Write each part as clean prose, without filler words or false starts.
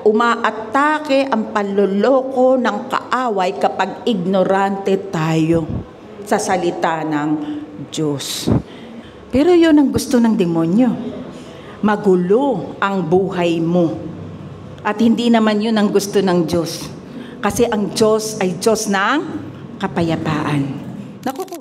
umaatake ang panloloko ng kaaway kapag ignorante tayo sa salita ng Diyos. Pero yun ang gusto ng demonyo. Magulo ang buhay mo. At hindi naman yun ang gusto ng Diyos. Kasi ang Diyos ay Diyos ng kapayapaan. Naku po.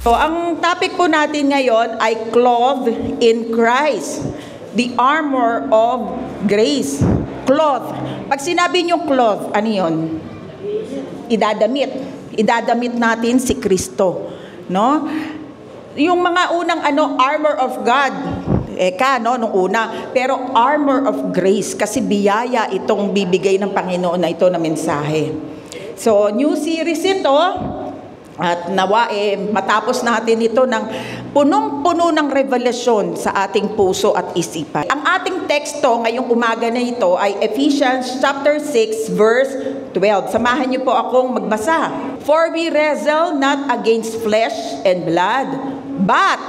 So, ang topic po natin ngayon ay clothed in Christ. The armor of grace. Cloth. Pag sinabi niyo cloth, ano yun? Idadamit. Idadamit natin si Kristo. No? Yung mga unang armor of God. Nung una. Pero armor of grace. Kasi biyaya itong bibigay ng Panginoon na ito na mensahe. So, new series ito. At nawa matapos natin ito ng punong-puno ng revelasyon sa ating puso at isipan. Ang ating teksto ngayong umaga na ito ay Ephesians chapter 6 verse 12. Samahan niyo po akong magbasa. For we wrestle not against flesh and blood, but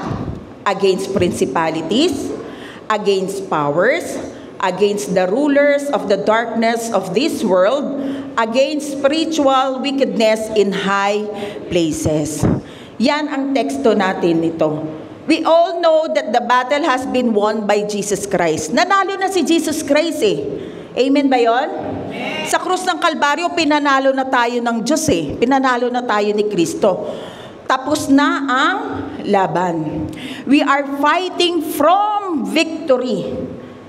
against principalities, against powers, against the rulers of the darkness of this world, against spiritual wickedness in high places. Yan ang teksto natin nito. We all know that the battle has been won by Jesus Christ. Nanalo na si Jesus Christ Amen ba yun? Amen. Sa krus ng Kalbaryo, pinanalo na tayo ng Diyos Pinanalo na tayo ni Kristo. Tapos na ang laban. We are fighting from victory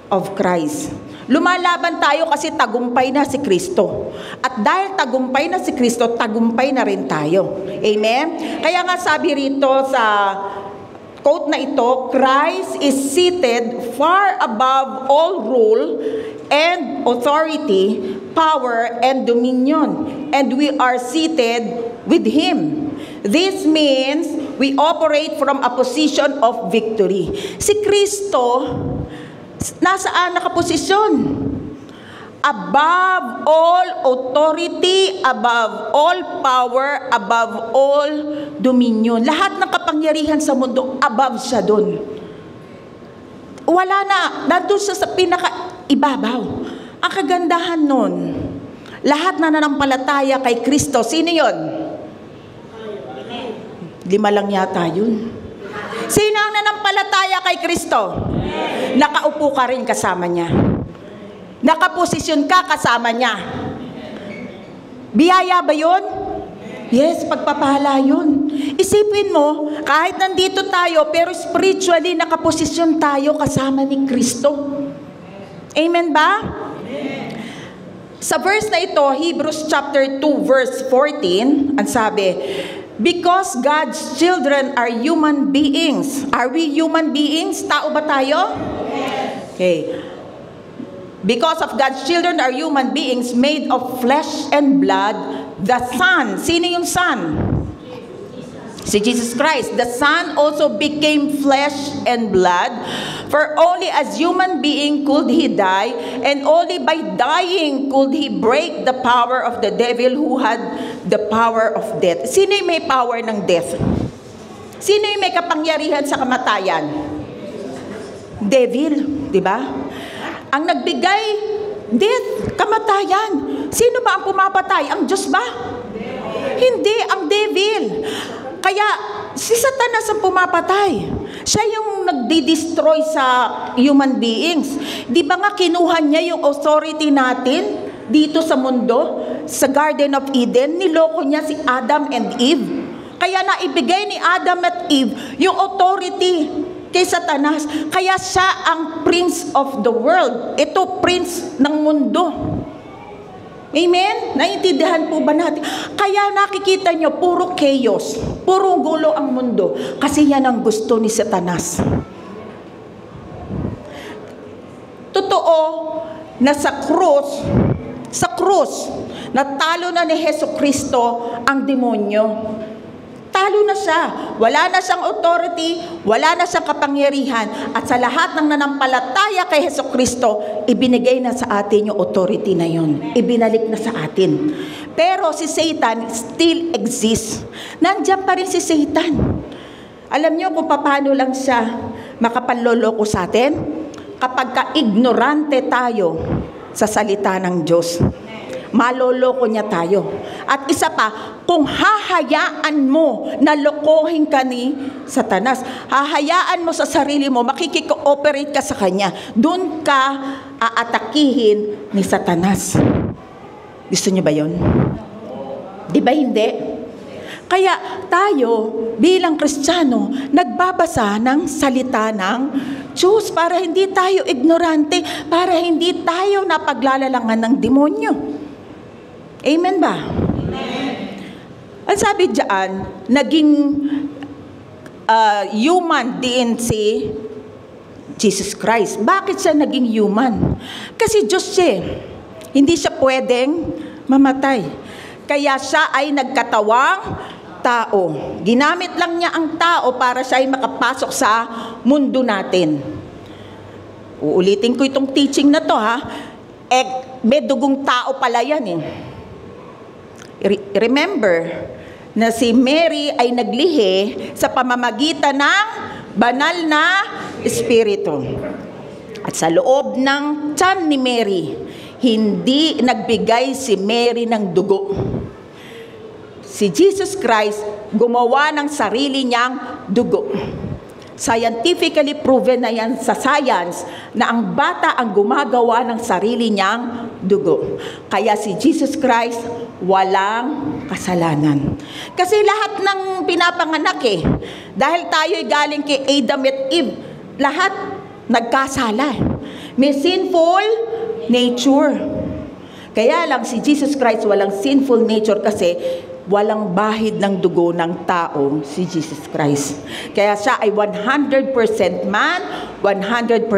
of Christ. Lumalaban tayo kasi tagumpay na si Kristo. At dahil tagumpay na si Kristo, tagumpay na rin tayo. Amen? Kaya nga sabi rito sa quote na ito, Christ is seated far above all rule and authority, power and dominion. And we are seated with Him. This means we operate from a position of victory. Si Kristo, nasaan nakaposisyon? Above all authority, above all power, above all dominion. Lahat ng kapangyarihan sa mundo, above siya doon. Wala na, nandun siya sa pinaka-ibabaw. Ang kagandahan nun, lahat na nanampalataya kay Kristo, sino yun? 5 lang yata yun. Sino ang nanampalataya kay Kristo? Nakaupo ka rin kasama niya. Nakaposisyon ka kasama niya. Biyaya ba yun? Yes, pagpapala yun. Isipin mo, kahit nandito tayo, pero spiritually nakaposisyon tayo kasama ni Kristo. Amen ba? Amen. Sa verse na ito, Hebrews chapter 2 verse 14, ang sabi, because God's children are human beings. Are we human beings? Tao ba tayo? Yes. Okay. Because of God's children are human beings made of flesh and blood, the Son. Sino yung Son? Si Jesus Christ. The Son also became flesh and blood, for only as human being could He die, and only by dying could He break the power of the devil who had the power of death. Sino yung may power ng death? Sino yung may kapangyarihan sa kamatayan? Devil, di ba? Ang nagbigay, death, kamatayan. Sino ba ang pumapatay? Ang Diyos ba? Hindi, ang devil. Kaya, si Satanas ang pumapatay. Siya yung nagdi-destroy sa human beings. Di ba nga kinuha niya yung authority natin dito sa mundo? Sa Garden of Eden, niloko niya si Adam and Eve. Kaya naibigay ni Adam at Eve yung authority kay Satanas. Kaya siya ang prince of the world. Ito, prince ng mundo. Amen? Naiintindihan po ba natin? Kaya nakikita nyo, puro chaos, puro gulo ang mundo. Kasi yan ang gusto ni Satanas. Totoo na sa krus, natalo na ni Jesucristo ang demonyo. Talo na siya. Wala na siyang authority, wala na siyang kapangyarihan. At sa lahat ng nanampalataya kay Jesucristo, ibinigay na sa atin yung authority na yun. Ibinalik na sa atin. Pero si Satan still exists. Nandiyan pa rin si Satan. Alam niyo kung paano lang siya makapanloloko sa atin? kapag ka-ignorante tayo sa salita ng Diyos. Maloloko niya tayo. At isa pa, kung hahayaan mo na lokohin ka ni Satanas, hahayaan mo sa sarili mo, makikiko-operate ka sa kanya, doon ka aatakihin ni Satanas. Gusto niyo ba yun? Di ba hindi? Kaya tayo bilang Kristiyano, nagbabasa ng salita ng Diyos para hindi tayo ignorante, para hindi tayo napaglalalangan ng demonyo. Amen ba? Amen. Ang sabi diyan, naging human din si Jesus Christ. Bakit siya naging human? Kasi Diyos siya. Hindi siya pwedeng mamatay. Kaya siya ay nagkatawang tao. Ginamit lang niya ang tao para siya ay makapasok sa mundo natin. Uulitin ko itong teaching na to ha. May dugong tao pala yan eh. Remember na si Mary ay naglihi sa pamamagitan ng banal na Espiritu. At sa loob ng tiyan ni Mary, hindi nagbigay si Mary ng dugo. Si Jesus Christ gumawa ng sarili niyang dugo. Scientifically proven na yan sa science na ang bata ang gumagawa ng sarili niyang dugo. Kaya si Jesus Christ walang kasalanan. Kasi lahat ng pinapanganak dahil tayo'y galing kay Adam at Eve, lahat nagkasala. May sinful nature. Kaya lang si Jesus Christ walang sinful nature kasi walang bahid ng dugo ng tao si Jesus Christ. Kaya siya ay 100% man, 100%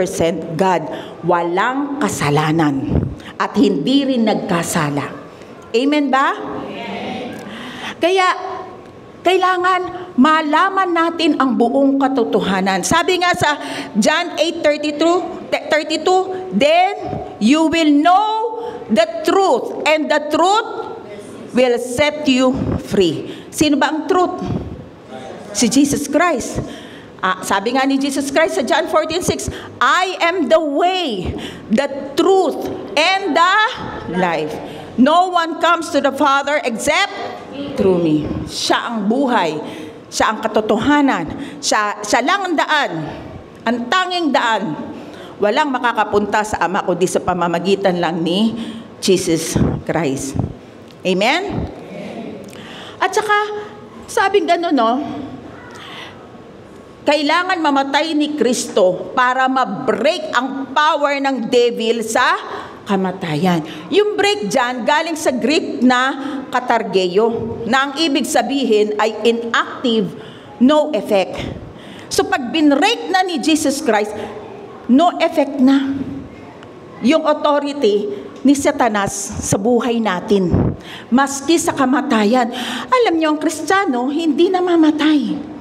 God. Walang kasalanan. At hindi rin nagkasala. Amen ba? Amen. Kaya kailangan malaman natin ang buong katotohanan. Sabi nga sa John 8:32, then you will know the truth, and the truth will set you free. Sino ba ang truth? Si Jesus Christ. Sabi nga ni Jesus Christ sa John 14:6, I am the way, the truth, and the life. No one comes to the Father except through me. Siya ang buhay. Siya ang katotohanan. Siya lang ang daan. Ang tanging daan. Walang makakapunta sa Ama kundi sa pamamagitan lang ni Jesus Christ. Amen? At saka, sabing gano'n, no? Kailangan mamatay ni Kristo para ma-break ang power ng devil sa kamatayan. Yung break dyan, galing sa Greek na katargeyo, na ang ibig sabihin ay inactive, no effect. So pag binrake na ni Jesus Christ, no effect na yung authority ni Satanas sa buhay natin. Maski sa kamatayan. Alam niyo, ang Kristiyano, hindi namamatay.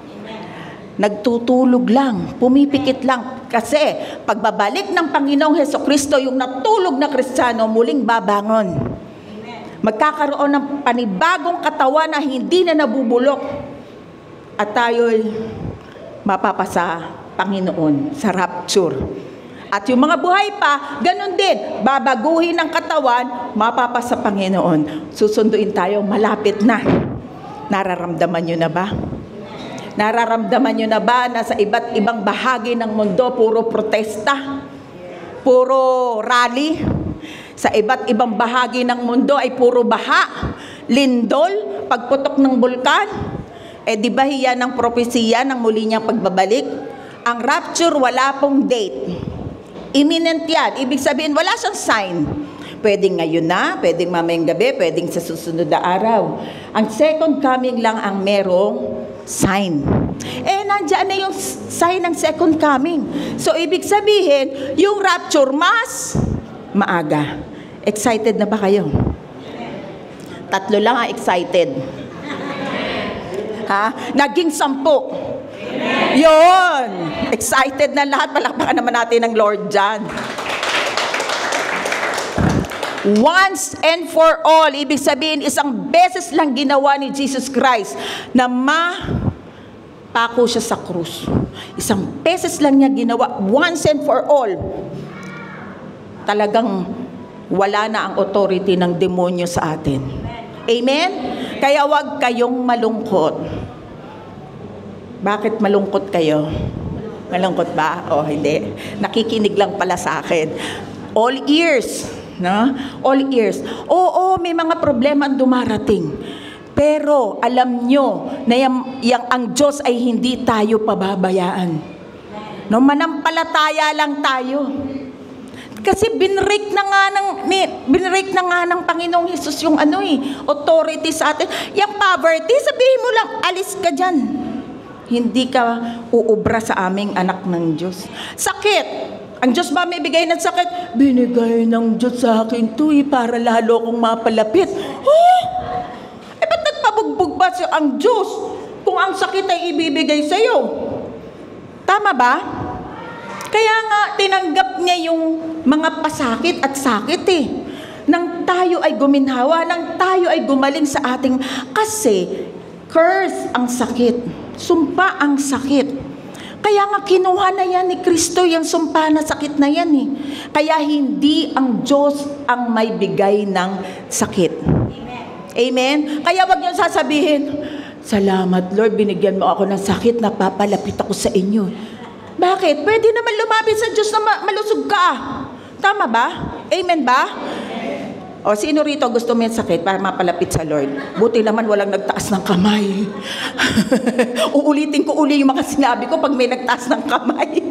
Nagtutulog lang, pumipikit lang. Kasi pagbabalik ng Panginoong Hesukristo, yung natulog na Kristiyano, muling babangon. Magkakaroon ng panibagong katawan na hindi na nabubulok. At tayo'y mapapasa Panginoon sa rapture. At yung mga buhay pa, ganun din. Babaguhin ng katawan, mapapasa Panginoon. Susunduin tayo, malapit na. Nararamdaman nyo na ba? Nararamdaman nyo na ba na sa iba't ibang bahagi ng mundo, puro protesta? Puro rally? Sa iba't ibang bahagi ng mundo ay puro baha, lindol, pagputok ng bulkan? Di ba hiyan ang propesiya ng muli niyang pagbabalik? Ang rapture, wala pong date. Imminent yan. Ibig sabihin, wala siyang sign. Pwedeng ngayon na, pwedeng mamayang gabi, pwedeng sa susunod na araw. Ang second coming lang ang merong sign. Nandiyan na yung sign ng second coming. So, ibig sabihin, yung rapture mas maaga. Excited na ba kayo? Tatlo lang ang excited. Naging 10. Yun! Excited na lahat. Palakpakan naman natin ng Lord dyan. Once and for all, ibig sabihin, isang beses lang ginawa ni Jesus Christ na pako siya sa krus. Isang beses lang niya ginawa, once and for all. Talagang wala na ang authority ng demonyo sa atin. Amen? Kaya wag kayong malungkot. Bakit malungkot kayo? Malungkot ba? O hindi. Nakikinig lang pala sa akin. All ears. No? All ears. Oo, may mga problema ang dumarating. Pero alam nyo na ang Diyos ay hindi tayo pababayaan. No, manampalataya lang tayo. Kasi binrake na nga ng Panginoong Hesus yung authority sa atin. Yung poverty, sabihin mo lang, alis ka dyan. Hindi ka uubra sa aming anak ng Diyos. Sakit. Ang Diyos ba may bigay ng sakit? Binigay ng Diyos sa akin to para lalo kong mapalapit. Oh! Ba't nagpabugbog ba ang Diyos kung ang sakit ay ibibigay sa'yo? Tama ba? Kaya nga, tinanggap niya yung mga pasakit at sakit nang tayo ay guminhawa, nang tayo ay gumaling sa ating, kasi curse ang sakit, sumpa ang sakit. Kaya nga kinuha na yan ni Kristo yung sumpa na sakit na yan Kaya hindi ang Diyos ang may bigay ng sakit. Amen? Kaya wag niyo sasabihin, salamat Lord, binigyan mo ako ng sakit, napapalapit ako sa inyo. Bakit? Pwede naman lumapit sa Diyos na malusog ka. Tama ba? Amen ba? O sino rito gusto mo yung sakit para mapalapit sa Lord? Buti naman walang nagtaas ng kamay. Uulitin ko uli yung mga sinabi ko pag may nagtaas ng kamay.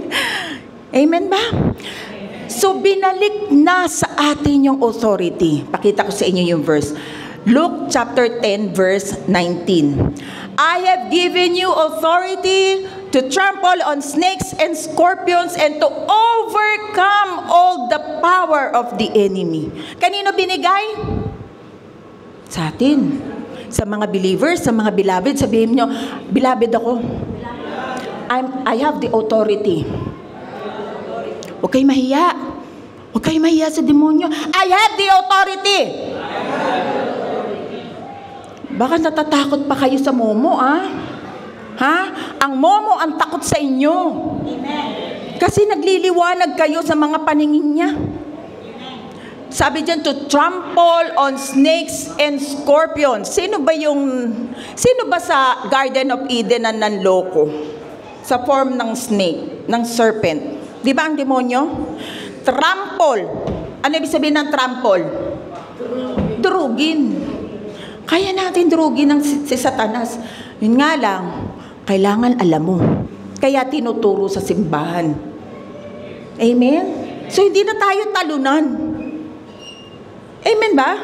Amen ba? So binalik na sa atin yung authority. Pakita ko sa inyo yung verse. Luke chapter 10 verse 19. I have given you authority to trample on snakes and scorpions and to overcome all the power of the enemy. Kanino binigay? Sa atin. Sa mga believers, sa mga beloved. Sabihin nyo, beloved ako. I have the authority. Huwag kayo mahiya. Huwag kayo mahiya sa demonyo. I have the authority. Baka natatakot pa kayo sa momo, Ha? Ang momo ang takot sa inyo. Amen. Kasi nagliliwanag kayo sa mga paningin niya. Sabi diyan, to trample on snakes and scorpions. Sino ba sa Garden of Eden na nanloko? Sa form ng snake, ng serpent. Di ba ang demonyo? Trample. Ano ibig sabihin ng trample? Durugin. Kaya natin durugin si Satanas. Yun nga lang, kailangan alam mo. Kaya tinuturo sa simbahan. Amen? So, hindi na tayo talunan. Amen ba?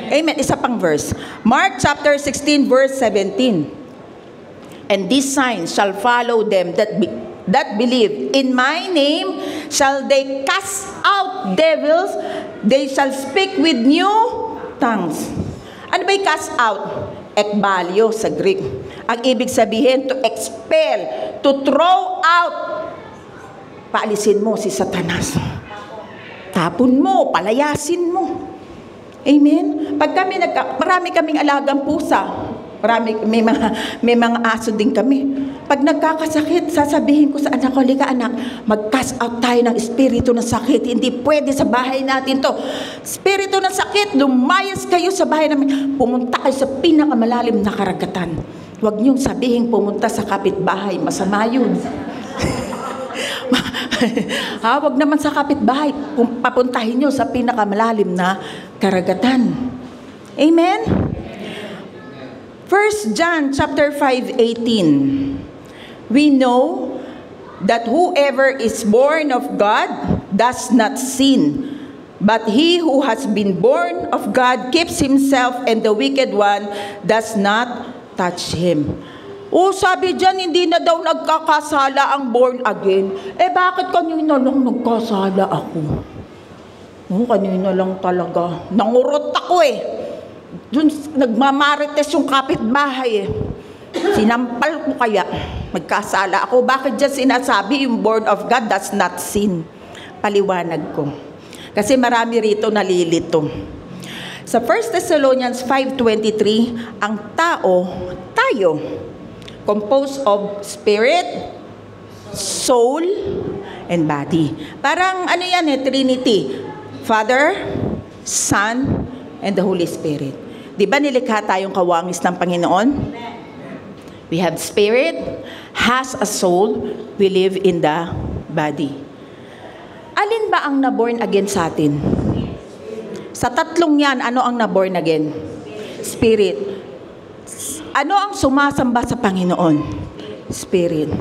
Amen. Isa pang verse. Mark chapter 16 verse 17. And these signs shall follow them that believe. In my name shall they cast out devils. They shall speak with new tongues. Ano ba yung cast out? Ekbalyo sa Greek. Ang ibig sabihin, to expel, to throw out. Paalisin mo si Satanas. Tapon mo, palayasin mo. Amen? Pag marami kaming alagang pusa. May mga aso din kami. Pag nagkakasakit, sasabihin ko sa anak ko, "Lika anak, mag-cast out tayo ng espiritu ng sakit. Hindi pwede sa bahay natin to. Espiritu ng sakit, lumayas kayo sa bahay namin. Pumunta kayo sa pinakamalalim na karagatan. Huwag niyong sabihin pumunta sa kapitbahay. Masama yun." Huwag naman sa kapitbahay. Papuntahin niyo sa pinakamalalim na karagatan. Amen? 1 John chapter 5:18. We know that whoever is born of God does not sin, but he who has been born of God keeps himself, and the wicked one does not touch him. Sabi dyan, hindi na daw nagkakasala ang born again. Bakit kanina lang nagkasala ako? Kanina lang talaga. Nangurot ako Dun, nagmamarites yung kapitbahay Sinampal ko kaya, magkasala ako. Bakit dyan sinasabi yung born of God does not sin? Paliwanag ko. Kasi marami rito nalilito. Sa 1 Thessalonians 5:23, ang tao, tayo, composed of spirit, soul, and body. Parang ano yan Trinity. Father, Son, and the Holy Spirit. Di ba nilikha tayong kawangis ng Panginoon? We have spirit, has a soul, we live in the body. Alin ba ang na-born again sa atin? Sa tatlong yan, ano ang na-born again? Spirit. Ano ang sumasamba sa Panginoon? Spirit.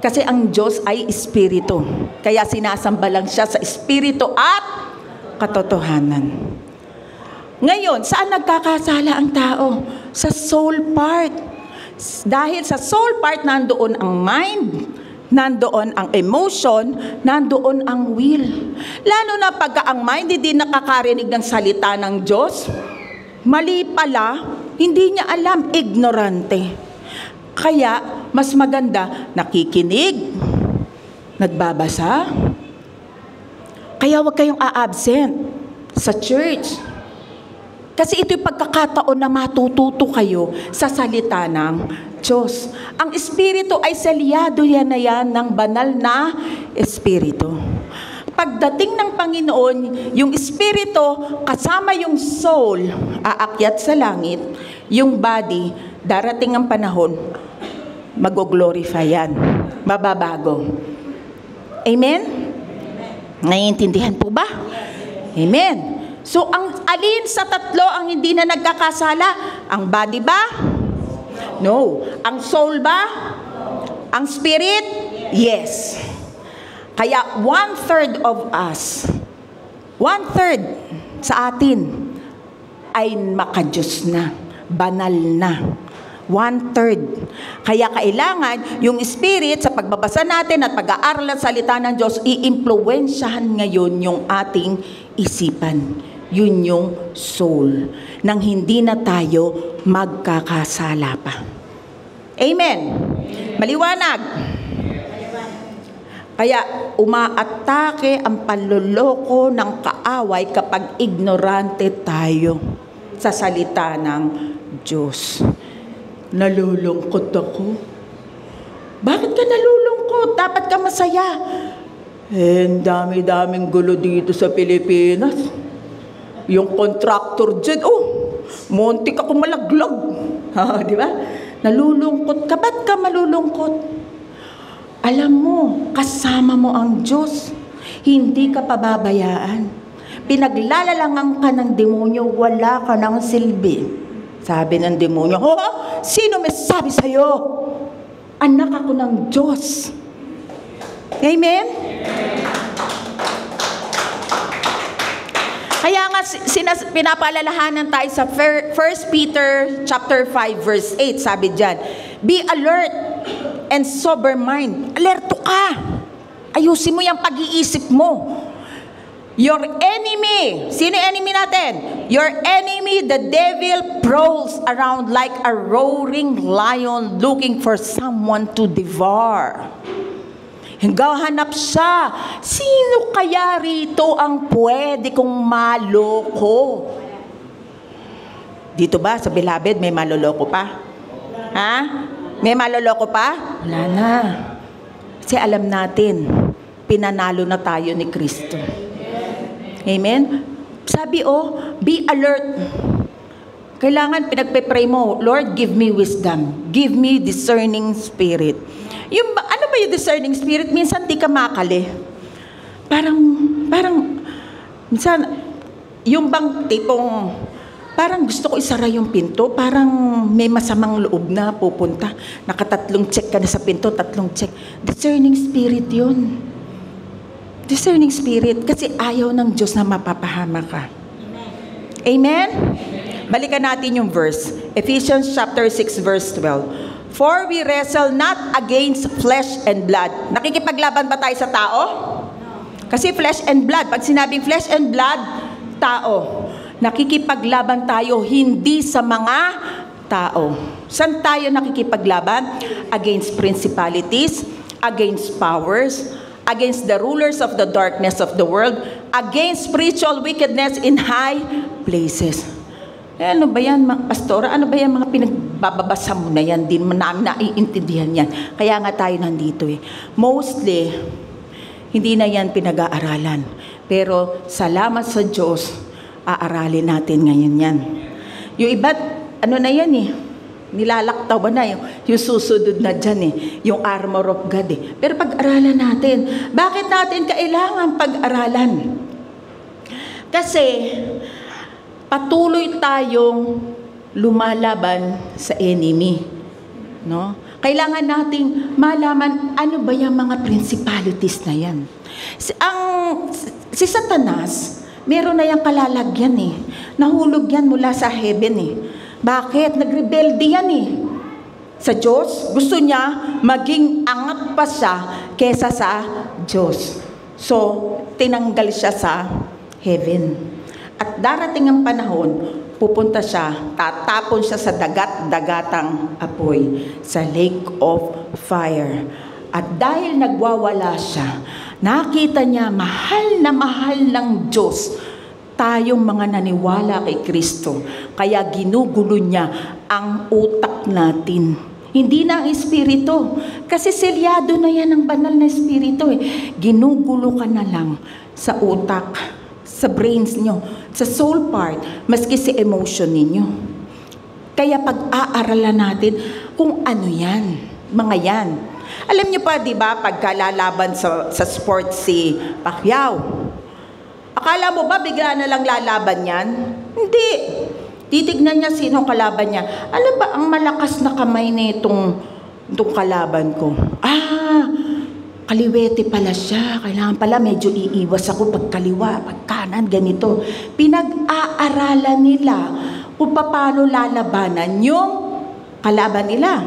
Kasi ang Diyos ay espiritu. Kaya sinasamba lang siya sa espiritu at katotohanan. Ngayon, saan nagkakasala ang tao? Sa soul part. Dahil sa soul part, nandoon ang mind, nandoon ang emotion, nandoon ang will. Lalo na pagka ang mind hindi nakakarinig ng salita ng Diyos, mali pala, hindi niya alam, ignorante. Kaya, mas maganda, nakikinig, nagbabasa. Kaya huwag kayong a-absent sa church. Kasi ito'y pagkakataon na matututo kayo sa salita ng Diyos. Ang Espiritu ay selyado yan na yan ng banal na Espiritu. Pagdating ng Panginoon, yung Espiritu kasama yung soul, aakyat sa langit, yung body, darating ang panahon, mag-glorify yan, mababago. Amen? Naiintindihan po ba? Amen. So, ang alin sa tatlo ang hindi na nagkakasala? Ang body ba? No. Ang soul ba? Ang spirit? Yes. Kaya 1/3 of us, 1/3 sa atin ay makadiyos na, banal na. 1/3. Kaya kailangan yung spirit sa pagbabasa natin at pag-aaral ng salita ng Diyos, i-impluwensyahan ngayon yung ating isipan. Yun yung soul. Nang hindi na tayo magkakasala pa. Amen. Maliwanag. Kaya umaatake ang panloloko ng kaaway kapag ignorante tayo sa salita ng Diyos. Nalulungkot ako. Bakit ka nalulungkot? Dapat ka masaya. Ang dami-daming gulo dito sa Pilipinas. Yung contractor dyan, muntik ako malaglag. Di ba? Nalulungkot ka. Ba't ka malulungkot? Alam mo, kasama mo ang Diyos. Hindi ka pababayaan. Pinaglalalangan ka ng demonyo, wala ka ng silbi. Sabi ng demonyo, sino may sabi sa'yo? Anak ako ng Diyos. Amen? Kaya nga pinapaalalahanan tayo sa 1 Peter chapter 5 verse 8, sabi diyan, be alert and sober mind. Alerto ka. Ayusin mo yung pag-iisip mo. Your enemy, sino enemy natin? Your enemy, the devil, prowls around like a roaring lion looking for someone to devour. Hanggahanap siya. Sino kaya rito ang pwede kong maloko? Dito ba sa Beloved may maloloko pa? Ha? May maloloko pa? Wala na. Kasi alam natin, pinanalo na tayo ni Kristo. Amen? Sabi be alert. Kailangan pinagpe-pray mo, Lord, give me wisdom. Give me discerning spirit. Ano ba yung discerning spirit? Minsan di ka makali. Parang, minsan, yung bang tipong, parang gusto ko isara yung pinto, parang may masamang loob na pupunta. Nakatatlong check ka na sa pinto, 3 check. Discerning spirit yun. Discerning spirit, kasi ayaw ng Diyos na mapapahama ka. Amen? Balikan natin yung verse. Ephesians chapter 6 verse 12. For we wrestle not against flesh and blood. Nakikipaglaban ba tayo sa tao? Kasi flesh and blood. Pag sinabing flesh and blood, tao. Nakikipaglaban tayo hindi sa mga tao. Saan tayo nakikipaglaban? Against principalities, against powers, against the rulers of the darkness of the world, against spiritual wickedness in high places. Ano ba yan, mga pastora? Ano ba yan, mga bababasa mo na yan, din mo namin naiintindihan yan. Kaya nga tayo nandito eh. Mostly, hindi na yan pinag-aaralan. Pero salamat sa Diyos, aaralin natin ngayon yan. Yung iba, ano na yan eh, nilalaktaw na yung susunod na dyan eh, yung armor of God eh. Pero pag-aralan natin, bakit natin kailangan pag-aralan? Kasi patuloy tayong lumalaban sa enemy, no? Kailangan nating malaman ano ba yung mga principalities na yan. Si Satanas, meron na yung kalalagyan eh. Nahulog yan mula sa heaven eh. Bakit? Nagrebelde yan eh. Sa Diyos, gusto niya maging angat pa siya kesa sa Diyos. So, tinanggal siya sa heaven. At darating ang panahon, pupunta siya, tatapon siya sa dagat-dagatang apoy, sa lake of fire. At dahil nagwawala siya, nakita niya mahal ng Diyos tayong mga naniwala kay Kristo. Kaya ginugulo niya ang utak natin. Hindi na ang espiritu. Kasi selyado na yan ang banal na espiritu eh. Ginugulo ka na lang sa utak, sa brains nyo, sa soul part, maski sa emotion ninyo. Kaya pag-aaralan natin kung ano yan, mga yan. Alam nyo pa, di ba, pagkalalaban sa sports si Pacquiao, akala mo ba bigla na lang lalaban yan? Hindi. Titignan niya sinong kalaban niya. Alam ba, ang malakas na kamay na itong kalaban ko. Kaliwete pala siya. Kailangan pala medyo iiwas ako pag kaliwa, pag kanan, ganito. Pinag-aaralan nila kung paano lalabanan yung kalaban nila.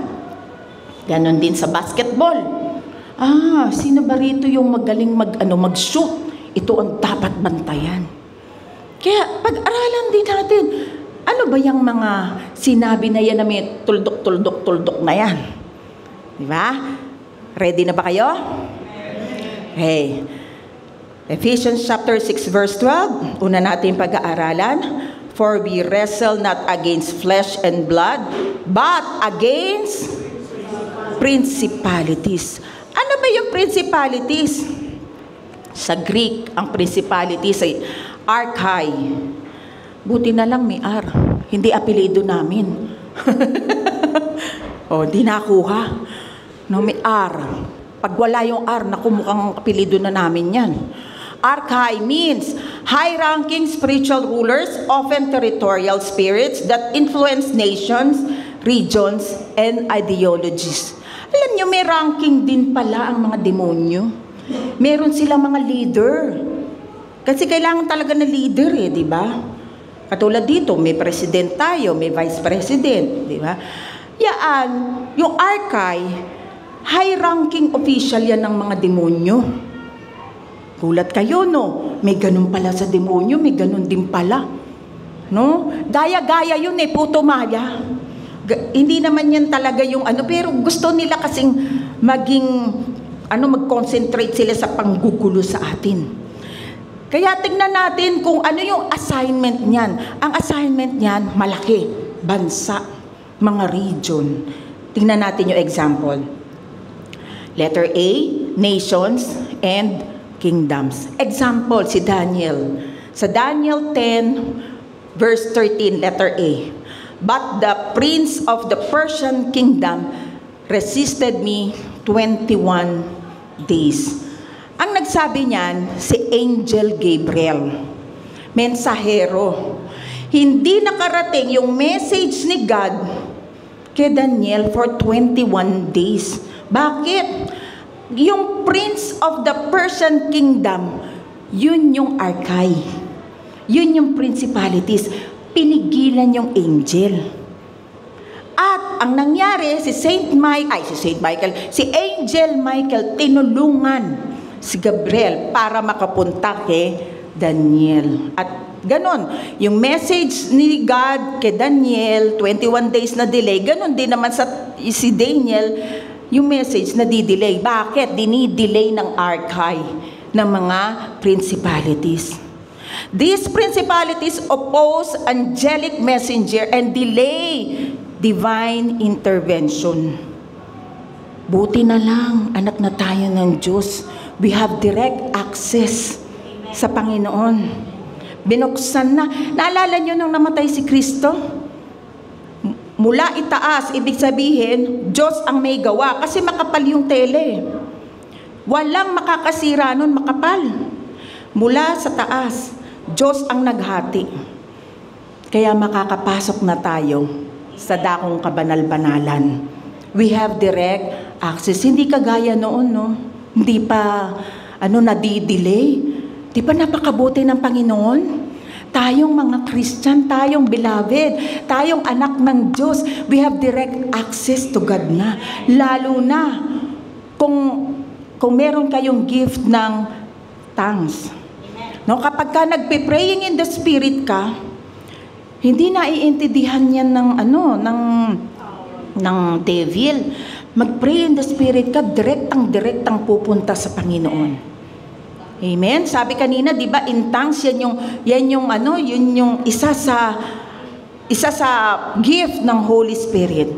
Ganon din sa basketball. Sino ba rito yung magaling mag-shoot? Ito ang dapat bantayan. Kaya pag-aralan din natin, ano ba yung mga sinabi na yan na may tuldok na yan? Di ba? Ready na ba kayo? Hey. Ephesians chapter 6 verse 12. Una natin pag-aaralan. For we wrestle not against flesh and blood, but against principalities. Ano ba yung principalities? Sa Greek, ang principalities ay archai. Buti na lang may R. Hindi apelido namin. Di nakuha. No, may R. Pag wala yung R, naku, mukhang apelido na namin yan. Archai means high-ranking spiritual rulers, often territorial spirits that influence nations, regions, and ideologies. Alam nyo, may ranking din pala ang mga demonyo. Meron silang mga leader. Kasi kailangan talaga ng leader eh, di ba? Katulad dito, may president tayo, may vice president, di ba? Yan, yung archai, high-ranking official yan ng mga demonyo. Gulat kayo, no? May ganun pala sa demonyo, may ganun din pala. No? Gaya-gaya yun eh, puto maya. Hindi naman yan talaga yung pero gusto nila kasing maging mag-concentrate sila sa panggugulo sa atin. Kaya tingnan natin kung ano yung assignment niyan. Ang assignment niyan, malaki. Bansa, mga region. Tingnan natin yung example. Letter A, nations and kingdoms. Example, si Daniel. Sa Daniel 10, verse 13, letter A. But the prince of the Persian kingdom resisted me 21 days. Ang nagsabi niyan, si Angel Gabriel, mensahero. Hindi nakarating yung message ni God kay Daniel for 21 days. Bakit? Yung prince of the Persian kingdom, yun yung archai. Yun yung principalities. Pinigilan yung angel. At ang nangyari, si Angel Michael, tinulungan si Gabriel para makapunta kay Daniel. At ganon, yung message ni God kay Daniel, 21 days na delay, ganon din naman si Daniel, yung message na di-delay. Bakit? Dini-delay ng archai ng mga principalities. These principalities oppose angelic messenger and delay divine intervention. Buti na lang, anak na tayo ng Diyos. We have direct access sa Panginoon. Binuksan na. Naalala nyo nung namatay si Kristo? Mula itaas, ibig sabihin, Diyos ang may gawa. Kasi makapal yung tele. Walang makakasira nun, makapal. Mula sa taas, Diyos ang naghati. Kaya makakapasok na tayo sa dakong kabanal-banalan. We have direct access. Hindi kagaya noon, no? Hindi pa, nadidelay. Di ba napakabuti ng Panginoon? Tayong mga Christian, tayong beloved, tayong anak ng Diyos, we have direct access to God na. Lalo na kung meron kayong gift ng tongues. No, kapag ka nagpe-praying in the Spirit ka, hindi naiintindihan yan ng devil. Mag-pray in the Spirit ka, direktang pupunta sa Panginoon. Amen. Sabi kanina, 'di ba, in tongues yun yung isa sa gift ng Holy Spirit.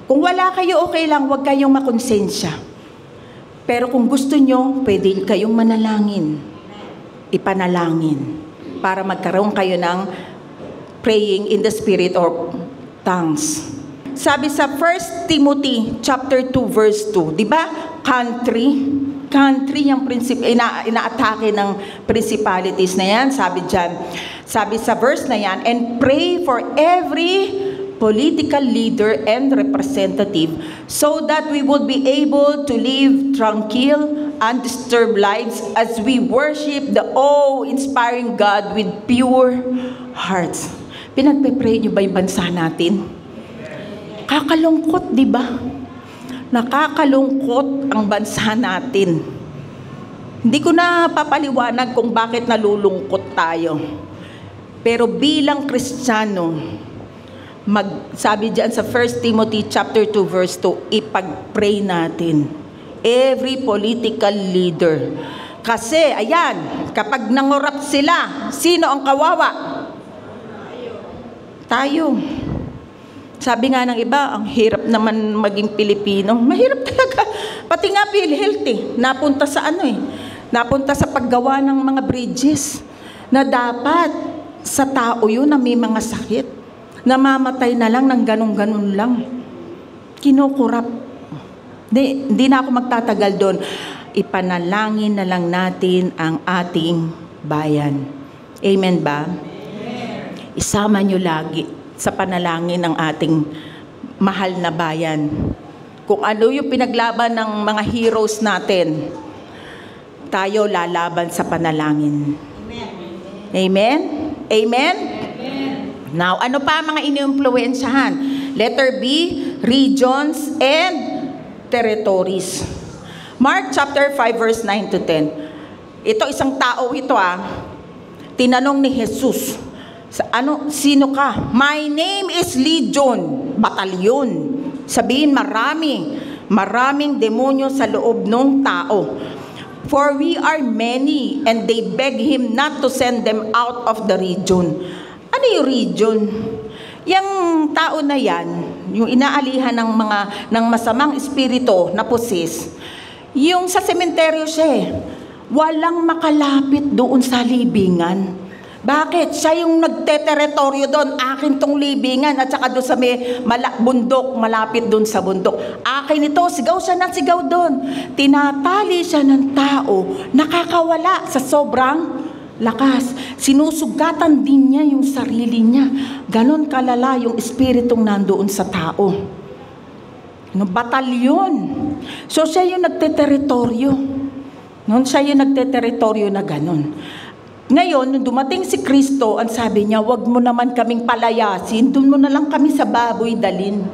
Kung wala kayo, okay lang, huwag kayong makonsensya. Pero kung gusto nyo, pwede kayong manalangin. Ipanalangin para magkaroon kayo ng praying in the Spirit or tongues. Sabi sa 1 Timothy chapter 2 verse 2, 'di ba? Country yung inaatake ng principalities na yan. Sabi sa verse na yan, and pray for every political leader and representative so that we would be able to live tranquil, undisturbed lives as we worship the awe-inspiring God with pure hearts. Pinagpe-pray nyo ba yung bansa natin? Kakalungkot, di ba? Nakakalungkot ang bansa natin. Hindi ko na papaliwanag kung bakit nalulungkot tayo. Pero bilang Kristiyano, sabi diyan sa 1 Timothy chapter 2 verse 2, ipag-pray natin every political leader. Kasi ayan, kapag nangurap sila, sino ang kawawa? Tayo. Sabi nga ng iba, ang hirap naman maging Pilipino. Mahirap talaga. Pati nga PhilHealth napunta sa napunta sa paggawa ng mga bridges na dapat sa tao yun na may mga sakit. Namamatay na lang ng ganun-ganun lang. Kinukurap. Hindi na ako magtatagal doon. Ipanalangin na lang natin ang ating bayan. Amen ba? Isama nyo lagi sa panalangin ng ating mahal na bayan. Kung ano yung pinaglaban ng mga heroes natin, tayo lalaban sa panalangin. Amen? Amen? Now, ano pa mga iniimpluwensyahan? Letter B, regions and territories. Mark chapter 5 verse 9 to 10. Ito, isang tao ito tinanong ni Jesus, sino ka? My name is Legion, batalyon. Sabihin, maraming demonyo sa loob ng tao. For we are many, and they beg him not to send them out of the region. Ano yung region? Yung tao na yan, yung inaalihan ng masamang espiritu na possess, yung sa sementeryo siya walang makalapit doon sa libingan. Bakit? Siya yung nagteteritoryo doon. Akin tong libingan at saka doon sa may bundok, malapit doon sa bundok. Akin ito, sigaw siya ng sigaw doon. Tinatali siya ng tao, nakakawala sa sobrang lakas. Sinusugatan din niya yung sarili niya. Ganon kalala yung espiritong nandoon sa tao. Batalyon. So siya yung nagteteritoryo. Siya yung nagteteritoryo na ganon. Ngayon, nung dumating si Kristo, ang sabi niya, wag mo naman kaming palayasin, doon mo na lang kami sa baboy dalin.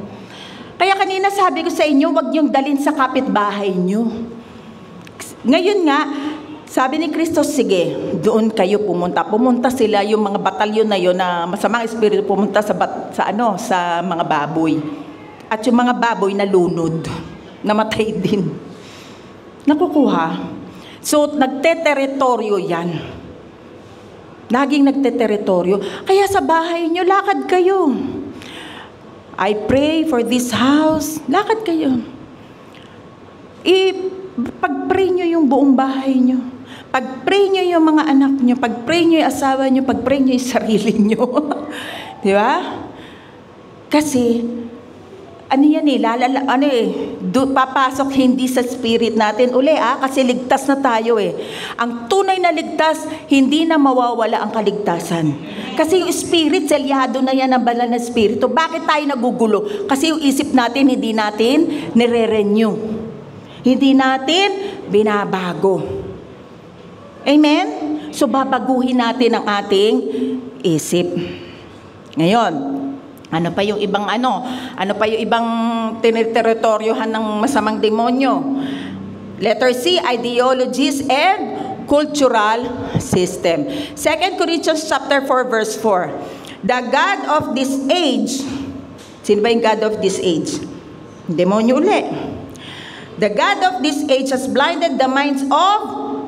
Kaya kanina sabi ko sa inyo, wag niyong dalin sa kapitbahay niyo. Ngayon nga, sabi ni Kristo, sige, doon kayo pumunta. Pumunta sila, yung mga batalyon na yun, na masamang espiritu pumunta sa mga baboy. At yung mga baboy nalunod, namatay din. Nakukuha. So, nagteteritoryo yan. Laging nagteteritoryo. Kaya sa bahay nyo, lakad kayo. I pray for this house. Lakad kayo. Pag-pray nyo yung buong bahay nyo. Pag-pray nyo yung mga anak nyo. Pag-pray nyo yung asawa nyo. Pag-pray nyo yung sarili nyo. Di ba? Kasi, papasok hindi sa spirit natin uli kasi ligtas na tayo Ang tunay na ligtas, hindi na mawawala ang kaligtasan. Kasi yung spirit, selyado na yan ang banal na spirito. Bakit tayo nagugulo? Kasi yung isip natin, hindi natin nire-renew. Hindi natin binabago. Amen? So, babaguhin natin ang ating isip. Ngayon, ano pa yung ibang teritoryohan ng masamang demonyo? Letter C, ideologies and cultural system. 2 Corinthians chapter 4 verse 4. The God of this age. Sino ba yung God of this age? Demonyo uli. The God of this age has blinded the minds of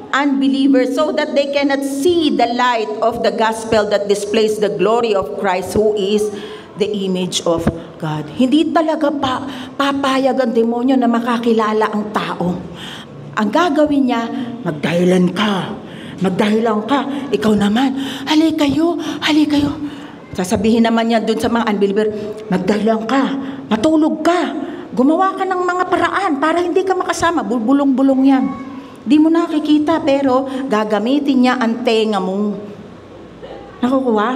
unbelievers so that they cannot see the light of the gospel that displays the glory of Christ who is the image of God. Hindi talaga papayag ang demonyo na makakilala ang tao. Ang gagawin niya, magdahilan ka. Ikaw naman, hali kayo. Sasabihin naman niya dun sa mga unbeliever, magdahilan ka, matulog ka, gumawa ka ng mga paraan para hindi ka makasama. Bulong-bulong yan. Di mo nakikita, pero gagamitin niya ang tenga mo. Nakukuha?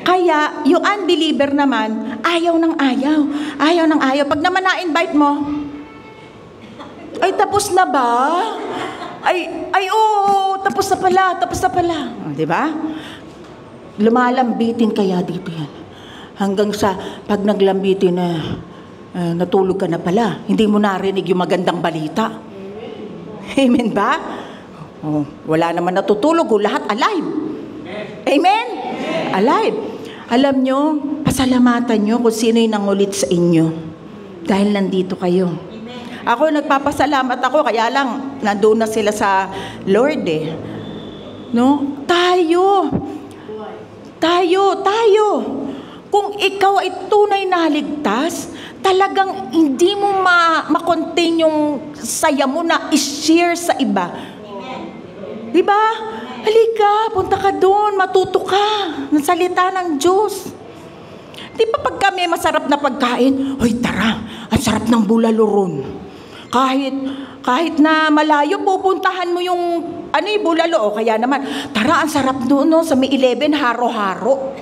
Kaya, yung unbeliever naman, ayaw ng ayaw. Pag naman na-invite mo, ay, tapos na ba? Oo, tapos na pala. Di ba? Lumalambitin kaya dito yan. Hanggang sa, pag naglambitin natulog ka na pala. Hindi mo narinig yung magandang balita. Amen ba? Wala naman natutulog, lahat alive. Amen? Alive. Alam nyo, pasalamatan nyo kung sino yung nangulit sa inyo. Dahil nandito kayo. Ako, nagpapasalamat ako, kaya lang, nandun na sila sa Lord No? Tayo. Kung ikaw ay tunay na ligtas, talagang hindi mo ma-contain yung saya mo na i-share sa iba. Diba? Halika, punta ka doon, matuto ka ng salita ng Diyos. Di ba pag kami masarap na pagkain, hoy tara, ang sarap ng bulalo ron. Kahit na malayo, pupuntahan mo yung bulalo. O kaya naman, tara, ang sarap doon sa may 11, haro-haro.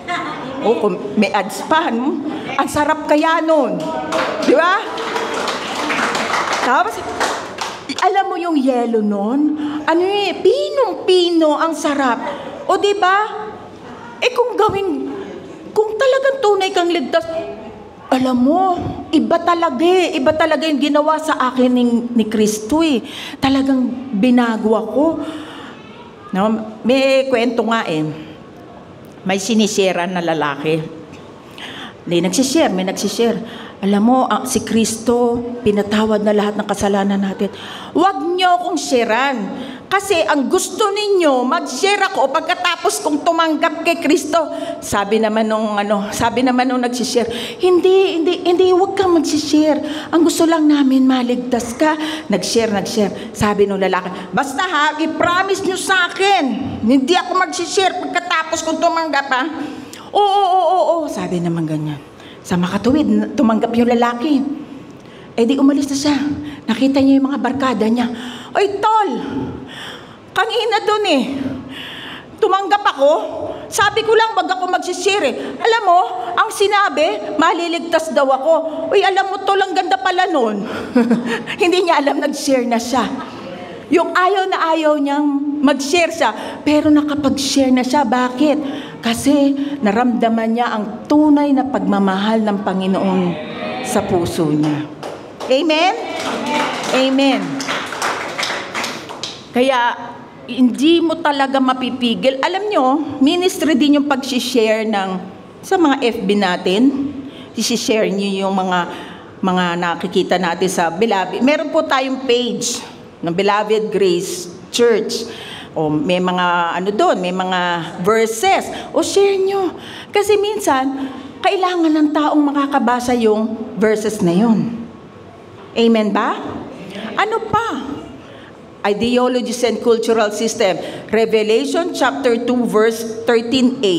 Kung may ads pa, ang sarap kaya noon. Di ba? Tapos, alam mo yung yelo nun? Pinong-pino ang sarap. O diba? Kung talagang tunay kang ligtas, alam mo, iba talaga yung ginawa sa akin ni Kristo Talagang binago ako. No? May kwento nga May sinisharean na lalaki. May nagsishare. Alam mo, si Kristo, pinatawad na lahat ng kasalanan natin. Huwag niyo akong sharean. Kasi ang gusto ninyo, mag-share ako pagkatapos kong tumanggap kay Kristo. Sabi naman nung nagsishare, hindi, huwag kang mag-share. Ang gusto lang namin, maligtas ka. Nag-share. Sabi nung lalaki, basta i-promise nyo sa akin, hindi ako mag-share pagkatapos kong tumanggap Oo. Sabi naman ganyan. Sa makatuwid, tumanggap yung lalaki. Di umalis na siya. Nakita niya yung mga barkada niya. Oy, tol! Kanina dun tumanggap ako. Sabi ko lang, wag ako magsishare Alam mo, ang sinabi, maliligtas daw ako. Uy, alam mo, tol, ang ganda pala nun. Hindi niya alam, nag-share na siya. Yung ayaw niyang mag-share siya, pero nakapag-share na siya. Bakit? Kasi naramdaman niya ang tunay na pagmamahal ng Panginoon sa puso niya. Amen? Amen. Kaya, hindi mo talaga mapipigil. Alam nyo, ministry din yung pag-share sa mga FB natin. I-share nyo yung mga nakikita natin sa Beloved. Meron po tayong page ng Beloved Grace Church. May mga doon, may mga verses. Share nyo. Kasi minsan, kailangan ng taong makakabasa yung verses na yun. Amen ba? Ano pa? Ideologies and cultural system. Revelation chapter 2 verse 13a.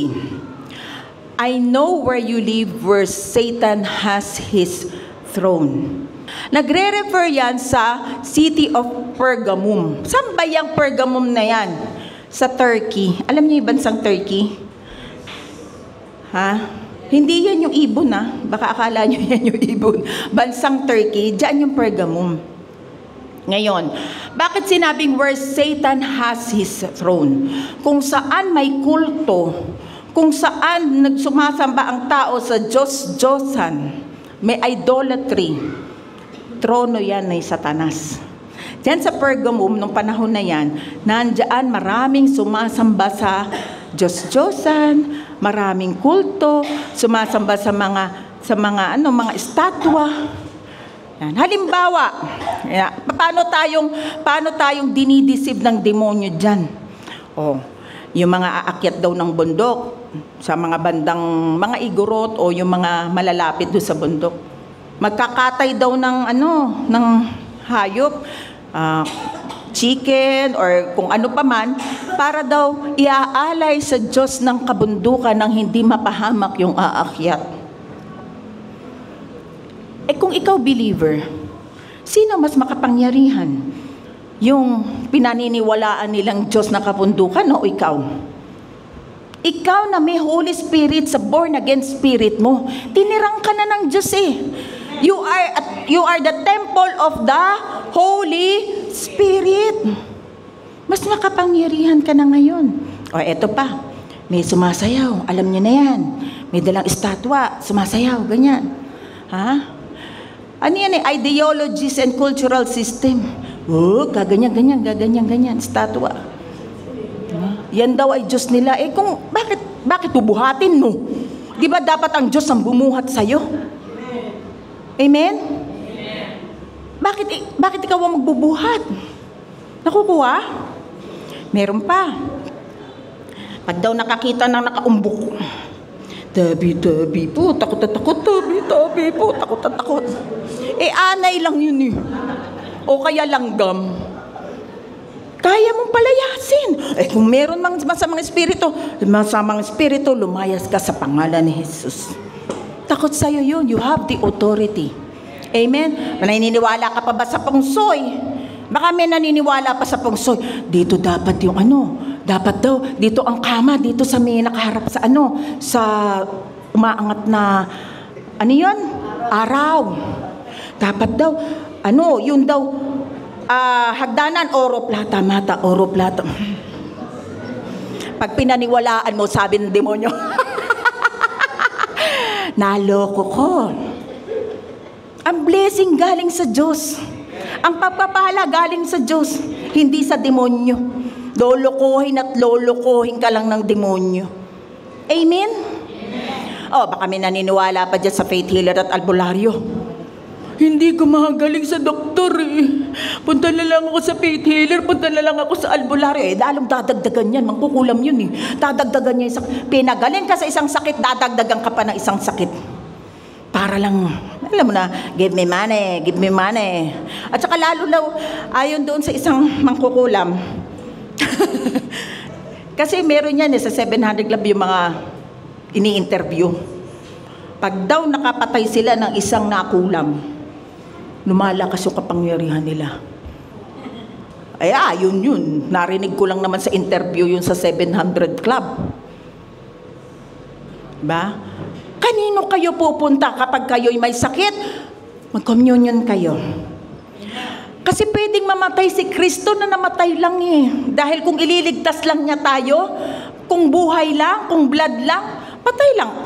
I know where you live, where Satan has his throne. Nagre-refer yan sa city of Pergamum. Saan ba yung Pergamum na yan? Sa Turkey. Alam niyo yung bansang Turkey? Ha? Hindi yan yung ibon, ha? Baka akala niyo yan yung ibon. Bansang Turkey, dyan yung Pergamum. Ngayon, bakit sinabing where Satan has his throne? Kung saan may kulto, kung saan nagsumasamba ang tao sa Diyos-Diyosan, may idolatry, trono yan ay Satanas. Diyan sa Pergamum, nung panahon na yan, nandyan maraming sumasamba sa Diyos-Diyosan, maraming kulto, sumasamba sa mga estatwa. Yan. Halimbawa, paano tayong dinideceive ng demonyo diyan? Yung mga aakyat daw ng bundok sa mga bandang mga igorot o yung mga malalapit doon sa bundok. Magkakatay daw ng hayop, chicken or kung ano pa man, para daw iaalay sa Diyos ng kabundukan nang hindi mapahamak yung aakyat. Kung ikaw believer, sino mas makapangyarihan? Yung pinaniniwalaan nilang Diyos na kabundukan o ikaw? Ikaw na may Holy Spirit sa born again spirit mo, tinirang ka na ng Diyos eh. You are the temple of the Holy Spirit. Mas makapangyarihan ka na ngayon. Eto pa, may sumasayaw, alam niyo na yan. May dalang estatwa, sumasayaw, ganyan. Ha? Ano yan ideologies and cultural system. Gaganyan, estatwa. Yan daw ay Diyos nila. Bakit bubuhatin mo? Di ba dapat ang Diyos ang bumuhat sa'yo? Amen? Bakit ikaw ang magbubuhat? Nakukuha? Meron pa. Pag daw nakakita ng nakaumbok, tabi po, takot, tabi po, takot. Anay lang yun eh. O kaya langgam. Kaya mong palayasin. Kung meron mang masamang espiritu, lumayas ka sa pangalan ni Jesus. Takot sa'yo yun. You have the authority. Amen? Naniniwala ka pa ba sa pungsoy? Baka may naniniwala pa sa pungsoy. Dito dapat yung dapat daw, dito ang kama, dito sa may nakaharap sa sa umaangat na, araw. Dapat daw, yun daw, hagdanan, oro, plata, mata, oro, plata. Pag pinaniwalaan mo, sabi ng demonyo, naloko ko. Ang blessing galing sa Diyos. Ang pagpapala galing sa Diyos, hindi sa demonyo. Lolokohin at lolokohin ka lang ng demonyo. Amen? Baka may naniniwala pa dyan sa faith healer at albularyo. Hindi ko magaling sa doktor eh. Punta na lang ako sa faith healer, punta na lang ako sa albularyo. Lalong dadagdagan yan, mangkukulam yun eh. Dadagdagan niya pinagaling ka sa isang sakit, dadagdagan ka pa ng isang sakit. Para lang, alam mo na, give me money. At saka lalo ayon doon sa isang mangkukulam. Kasi meron yan sa 700 Club yung mga ini-interview. Pag daw nakapatay sila ng isang nakulam, lumalakas yung kapangyarihan nila. Yun. Narinig ko lang naman sa interview yun sa 700 Club. Diba? Kanino kayo pupunta kapag kayo'y may sakit? Mag-communion kayo. Kasi pwedeng mamatay si Kristo na namatay lang eh. Dahil kung ililigtas lang niya tayo, kung buhay lang, kung blood lang, patay lang.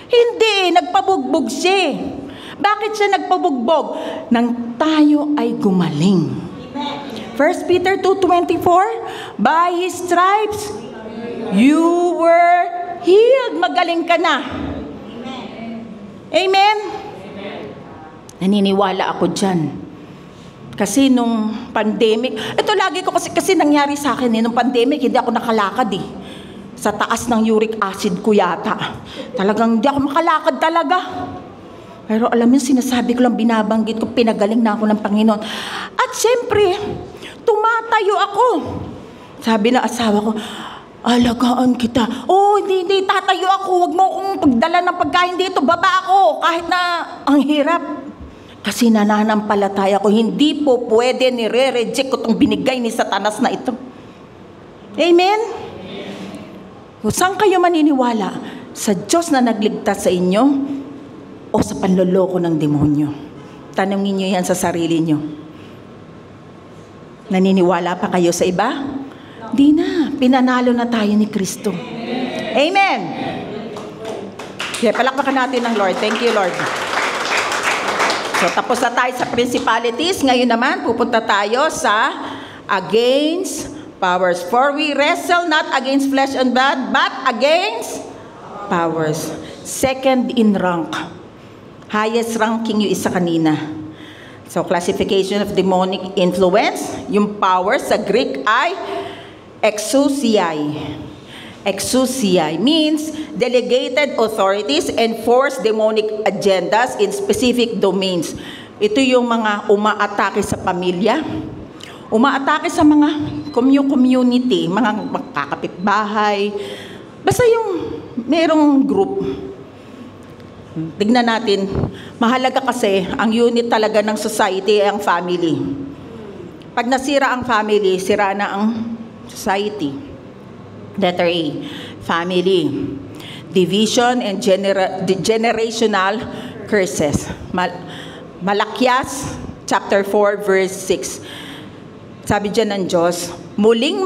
Hindi, nagpabugbog siya. Bakit siya nagpabugbog? Nang tayo ay gumaling. 1 Peter 2:24, by His stripes, you were healed. Magaling ka na. Amen? Naniniwala ako dyan. Kasi nung pandemic, ito lagi ko kasi nangyari sa akin nung pandemic, hindi ako nakalakad eh. sa taas ng uric acid ko yata. Talagang hindi ako makalakad talaga. Pero alam mo, sinasabi ko lang, binabanggit ko, pinagaling na ako ng Panginoon. At syempre, tumatayo ako. Sabi na asawa ko, alagaan kita. Hindi, tatayo ako. Huwag mo akong pagdala ng pagkain dito. Baba ako, kahit na ang hirap. Kasi nananampalataya ko, hindi po pwede nire-reject ko itong binigay ni Satanas na ito. Amen? Kung saan kayo maniniwala? Sa Diyos na nagligtas sa inyo o sa panloloko ng demonyo? Tanungin niyo yan sa sarili niyo. Naniniwala pa kayo sa iba? Di na. Pinanalo na tayo ni Kristo. Amen. Kaya palakpakan natin ng Lord. Thank you, Lord. So, tapos na tayo sa principalities. Ngayon naman, pupunta tayo sa against powers. For we wrestle not against flesh and blood, but against powers. Second in rank. Highest ranking yung isa kanina. So, classification of demonic influence. Yung power sa Greek ay exousiai. Exousiai means delegated authorities enforce demonic agendas in specific domains. Ito yung mga umaatake sa pamilya, umaatake sa mga community, mga magkakapitbahay, basta yung merong group. Tignan natin, mahalaga kasi ang unit talaga ng society ay ang family. Pag nasira ang family, sira na ang society. Letter A, family. Division and generational curses. Malakyas, chapter 4, verse 6. Sabi dyan ng Diyos, muling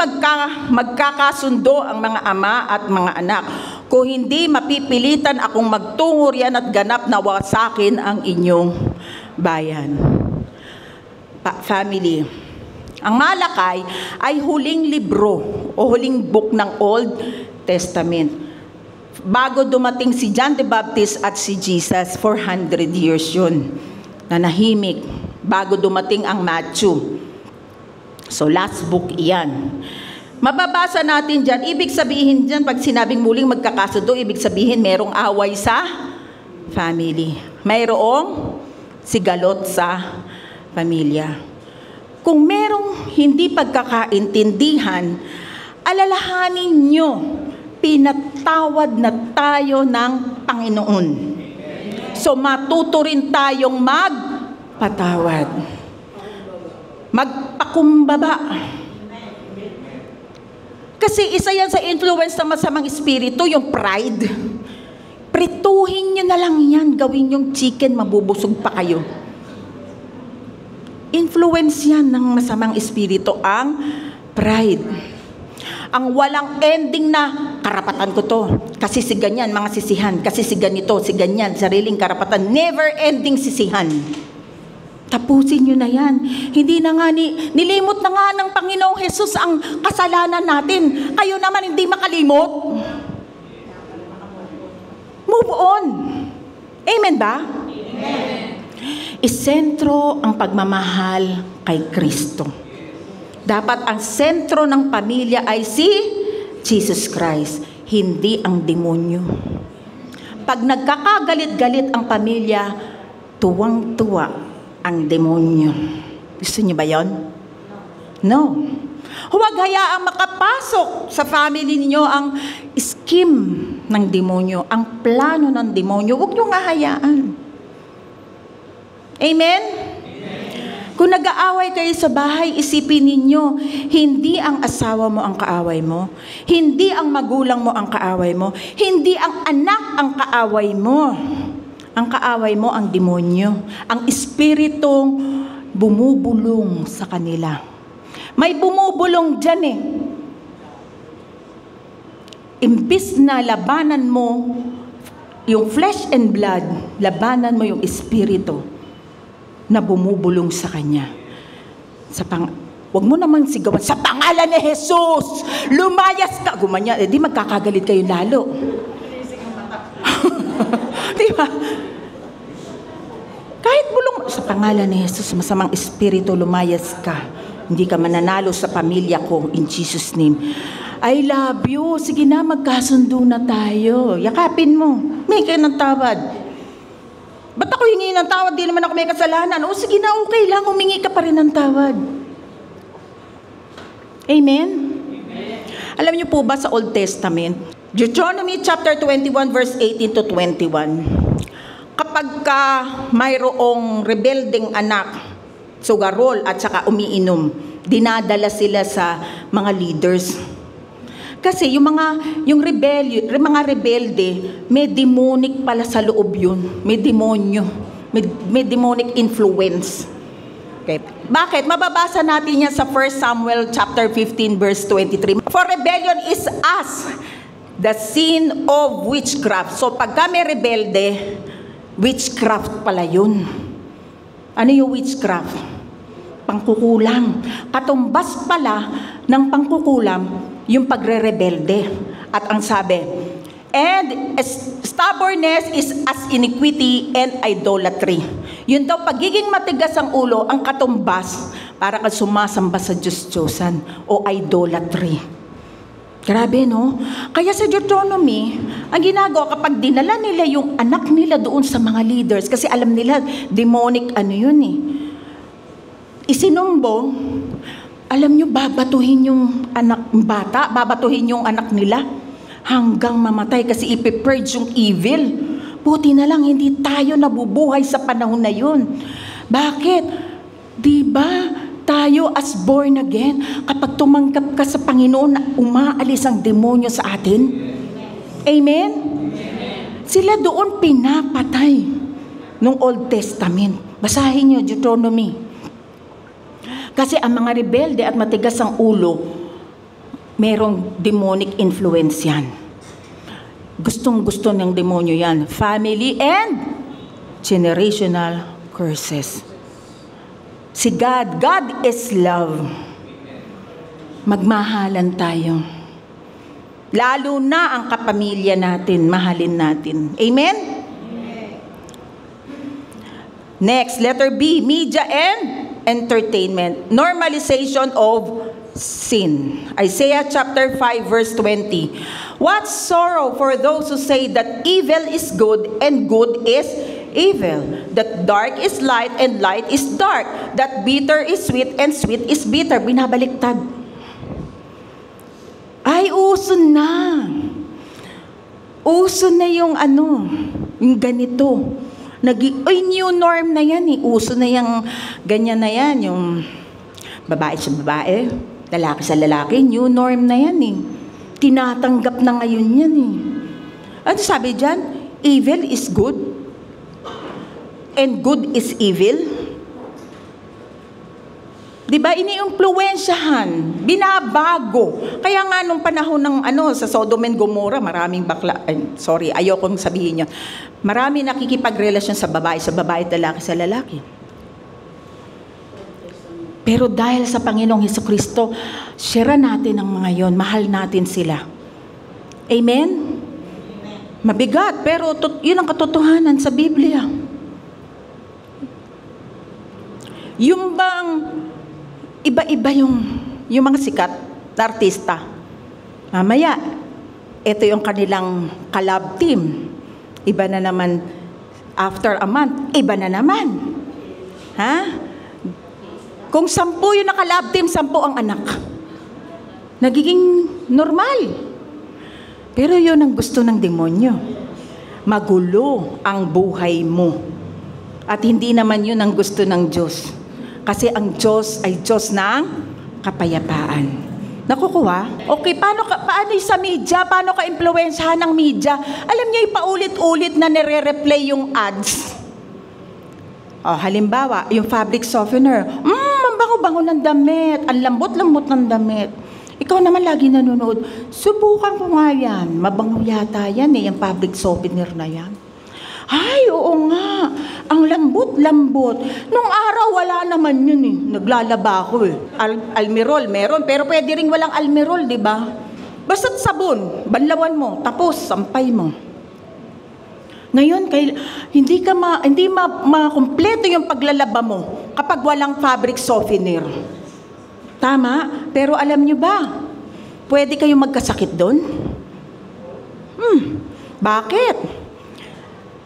magkakasundo ang mga ama at mga anak. Kung hindi, mapipilitan akong magtungo riyan at ganap na wasakin ang inyong bayan. Family. Ang Malakay ay huling libro o huling book ng Old Testament. Bago dumating si John the Baptist at si Jesus, 400 years yun. Nanahimik. Bago dumating ang Matthew. So last book iyan. Mababasa natin dyan, ibig sabihin dyan, pag sinabing muling magkakasundo, ibig sabihin merong away sa family. Mayroong sigalot sa pamilya. Kung merong hindi pagkakaintindihan, alalahanin nyo, pinatawad na tayo ng Panginoon. So matuto rin tayong magpatawad. Magpakumbaba. Kasi isa yan sa influence ng masamang espiritu, yung pride. Prituhin nyo na lang yan, gawin yung chicken, mabubusog pa kayo. Influence yan ng masamang espiritu, ang pride. Ang walang ending na, karapatan ko to, kasi si ganyan, mga sisihan, kasi si ganito, si ganyan, sariling karapatan, never ending sisihan. Tapusin nyo na yan. Hindi na nga, nilimot na nga ng Panginoong Jesus ang kasalanan natin. Kayo naman hindi makalimot. Move on. Amen ba? Amen. Isentro ang pagmamahal kay Kristo. Dapat ang sentro ng pamilya ay si Jesus Christ, hindi ang demonyo. Pag nagkakagalit-galit ang pamilya, tuwang-tuwa ang demonyo. Gusto niyo ba yon? No. Huwag hayaang makapasok sa family niyo ang scheme ng demonyo, ang plano ng demonyo. Huwag niyo nga hayaan. Amen? Kung nag-aaway kayo sa bahay, isipin ninyo, hindi ang asawa mo ang kaaway mo, hindi ang magulang mo ang kaaway mo, hindi ang anak ang kaaway mo. Ang kaaway mo ang demonyo, ang espiritong bumubulong sa kanila. May bumubulong dyan eh. Imbis na labanan mo yung flesh and blood, labanan mo yung espiritu na bumubulong sa kanya. Huwag mo naman sigawan, sa pangalan ni Jesus, lumayas ka. Gumanya, di magkakagalit kayo lalo. Di ba? Kahit bulong, sa pangalan ni Jesus, masamang espiritu, lumayas ka. Hindi ka mananalo sa pamilya ko, in Jesus' name. I love you. Sige na, magkasundo na tayo. Yakapin mo. May kayo ng tawad. Ba't ako hingi ng tawad? Di naman ako may kasalanan. O sige na, okay lang. Humingi ka pa rin ng tawad. Amen? Alam niyo po ba sa Old Testament, Deuteronomy chapter 21 verse 18 to 21, kapag mayroong rebelding anak, sugarol at saka umiinom, dinadala sila sa mga leaders. Kasi yung mga rebelde, may demonic pala sa loob yun. May demonyo. May demonic influence. Okay. Bakit? Mababasa natin yan sa 1 Samuel chapter 15 verse 23. For rebellion is as the sin of witchcraft. So pagka may rebelde, witchcraft pala yun. Ano yung witchcraft? Pangkukulam. Katumbas pala ng pangkukulam yung pagre-rebelde. At ang sabi, and stubbornness is as iniquity and idolatry. Yun daw, pagiging matigas ang ulo, ang katumbas, para kang sumasamba sa Diyos-Diyosan o idolatry. Grabe, no? Kaya sa Deuteronomy, ang ginagawa kapag dinala nila yung anak nila doon sa mga leaders, kasi alam nila, demonic ano yun eh. Isinumbong, alam nyo, babatuhin yung bata, babatuhin yung anak nila hanggang mamatay kasi ipipurge yung evil. Buti na lang, hindi tayo nabubuhay sa panahon na yun. Bakit? Diba tayo as born again, kapag tumanggap ka sa Panginoon na umaalis ang demonyo sa atin? Amen? Sila doon pinapatay nung Old Testament. Basahin nyo, Deuteronomy. Kasi ang mga rebelde at matigas ang ulo, merong demonic influence yan. Gustong-gusto ng demonyo yan. Family and generational curses. Si God is love. Magmahalan tayo. Lalo na ang kapamilya natin, mahalin natin. Amen? Next, letter B, media and entertainment. Normalization of sin. Isaiah chapter 5 verse 20. What sorrow for those who say that evil is good and good is evil. That dark is light and light is dark. That bitter is sweet and sweet is bitter. Binabaliktad. Ay, uso na. Uso na yung yung ganito. New norm na yan eh. Uso na yung ganyan na yan. Yung babae sa babae, lalaki sa lalaki, new norm na yan eh. Tinatanggap na ngayon yan eh. Ano sabi dyan? Evil is good and good is evil. Diba? Iniimpluwensyahan, binabago. Kaya nga nung panahon ng sa Sodom and Gomorrah, maraming bakla, ayokong sabihin yun. Marami nakikipagrelasyon sa babae, lalaki sa lalaki. Pero dahil sa Panginoong Hesukristo, share natin ang mga yon, mahal natin sila. Amen? Mabigat, pero yun ang katotohanan sa Biblia. Yung bang iba-iba yung mga sikat na artista. Mamaya, ito yung kanilang collab team. Iba na naman, after a month, iba na naman. Ha? Kung 10 yung naka-love team, 10 ang anak. Nagiging normal. Pero yun ang gusto ng demonyo. Magulo ang buhay mo. At hindi naman yun ang gusto ng Diyos. Kasi ang Diyos ay Diyos ng kapayapaan. Nakukuha? Okay, paano sa media? Paano ka impluwensyahan ng media? Alam niyo, ipaulit-ulit na nire-replay yung ads. Halimbawa, yung fabric softener. Ang bango-bango ng damit. Ang lambot-lambot ng damit. Ikaw naman lagi nanonood. Subukan ko nga yan. Mabango yata yan yung fabric softener na yan. Ay, oo nga. Ang lambot-lambot. Nung araw, wala naman yun Naglalaba ako Almirol, meron. Pero pwede rin walang almirol, di ba? Basta't sabon, banlawan mo, tapos sampay mo. Ngayon, hindi makumpleto yung paglalaba mo kapag walang fabric softener. Tama? Pero alam nyo ba, Pwede kayong magkasakit doon? Bakit?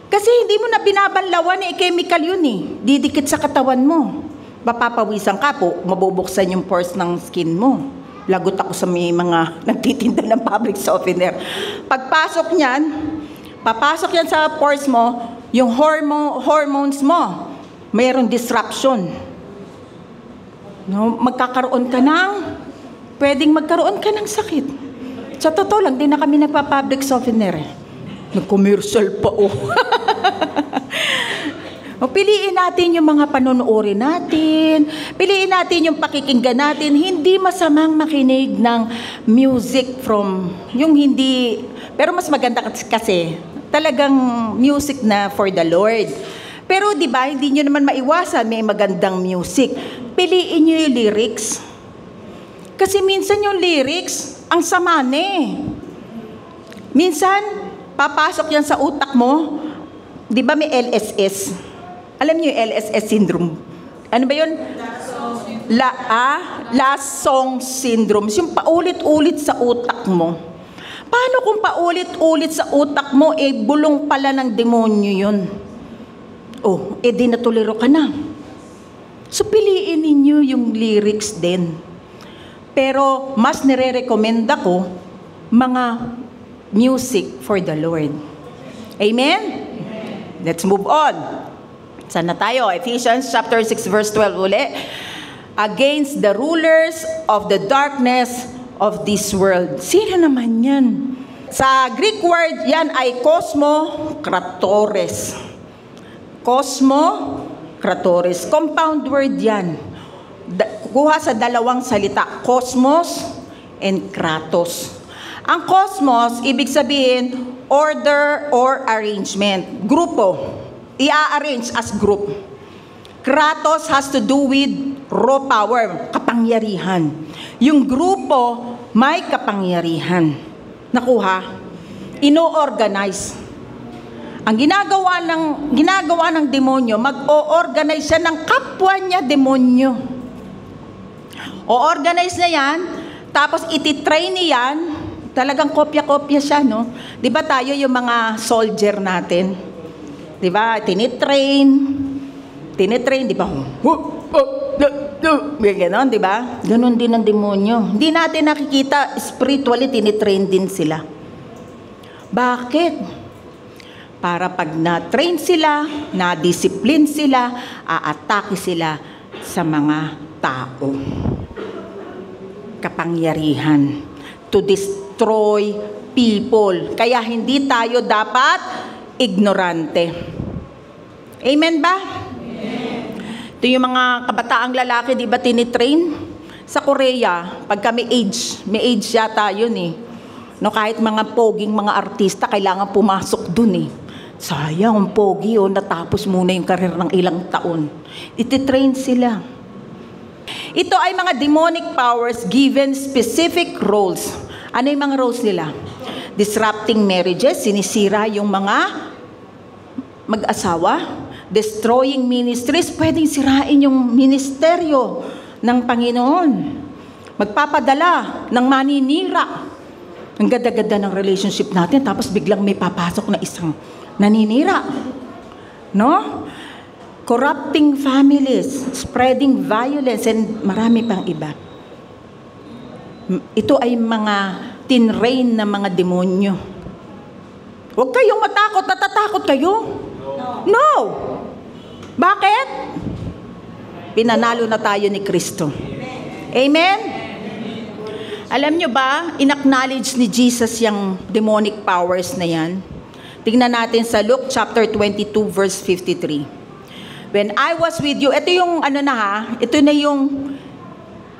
Kasi hindi mo na binabanlawan, chemical yun Didikit sa katawan mo. Mapapawisan ka po, mabubuksan yung pores ng skin mo. Lagot ako sa may mga nagtitinda ng public softener. Pagpasok niyan, papasok yan sa pores mo, yung hormones mo, mayroong disruption. No, pwedeng magkaroon ka ng sakit. Sa totoo lang, di na kami nagpa-public softener. Nag-commercial pa Piliin natin yung mga panunuorin natin. Piliin natin yung pakikinggan natin. Hindi masamang makinig ng music yung hindi, pero mas maganda kasi, talagang music na for the Lord. Pero di ba, hindi nyo naman maiwasan, may magandang music. Piliin nyo yung lyrics. Kasi minsan yung lyrics, ang sama Minsan, papasok yan sa utak mo, di ba may LSS? Alam niyo yung LSS syndrome? Ano ba yun? Last song syndrome. Yung paulit-ulit sa utak mo. Paano kung paulit-ulit sa utak mo, bulong pala ng demonyo yun? Di natuliro ka na. So, piliin ninyo yung lyrics din. Pero, mas nire-recommenda ko, mga music for the Lord. Amen? Let's move on. Saan na tayo? Ephesians chapter 6 verse 12 uli. Against the rulers of the darkness of this world. Sino naman yan? Sa Greek word, yan ay kosmokratores. Kosmokratores. Compound word yan. Kuha sa dalawang salita. Cosmos and kratos. Ang cosmos, ibig sabihin, order or arrangement. Grupo. I-arrange as group. Kratos has to do with raw power, kapangyarihan. Yung grupo, may kapangyarihan. Nakuha? Ino-organize. Ang ginagawa ng demonyo, mag-o-organize siya ng kapwa niya demonyo. O-organize na yan, tapos ititrain niyan, talagang kopya-kopya siya, no? Di ba tayo yung mga soldier natin? Di ba? Tinitrain, di ba? Ganon, di ba? Ganon din ang demonyo. Hindi natin nakikita, spiritually, tinitrain din sila. Bakit? Para pag na-train sila, na-discipline sila, aatake sila sa mga tao. Kapangyarihan. To destroy people. Kaya hindi tayo dapat ignorante. Amen ba? Ito yung mga kabataang lalaki, di ba tinitrain? Sa Korea, pagka may age yata yun No, kahit mga poging mga artista, kailangan pumasok dun Sayang, ang pogi natapos muna yung karir ng ilang taon. Ititrain sila. Ito ay mga demonic powers given specific roles. Ano yung mga roles nila? Disrupting marriages, sinisira yung mga mag-asawa. Destroying ministries, pwedeng sirain yung ministeryo ng Panginoon. Magpapadala ng maninira. Ang ganda-ganda ng relationship natin, tapos biglang may papasok na isang naninira. No? Corrupting families, spreading violence, and marami pang iba. Ito ay mga tinrain na mga demonyo. Huwag kayong matakot, natatakot kayo? No! Bakit? Pinanalo na tayo ni Kristo. Amen? Alam nyo ba, in-acknowledge ni Jesus yung demonic powers na yan? Tingnan natin sa Luke chapter 22 verse 53. When I was with you, ito yung ito na yung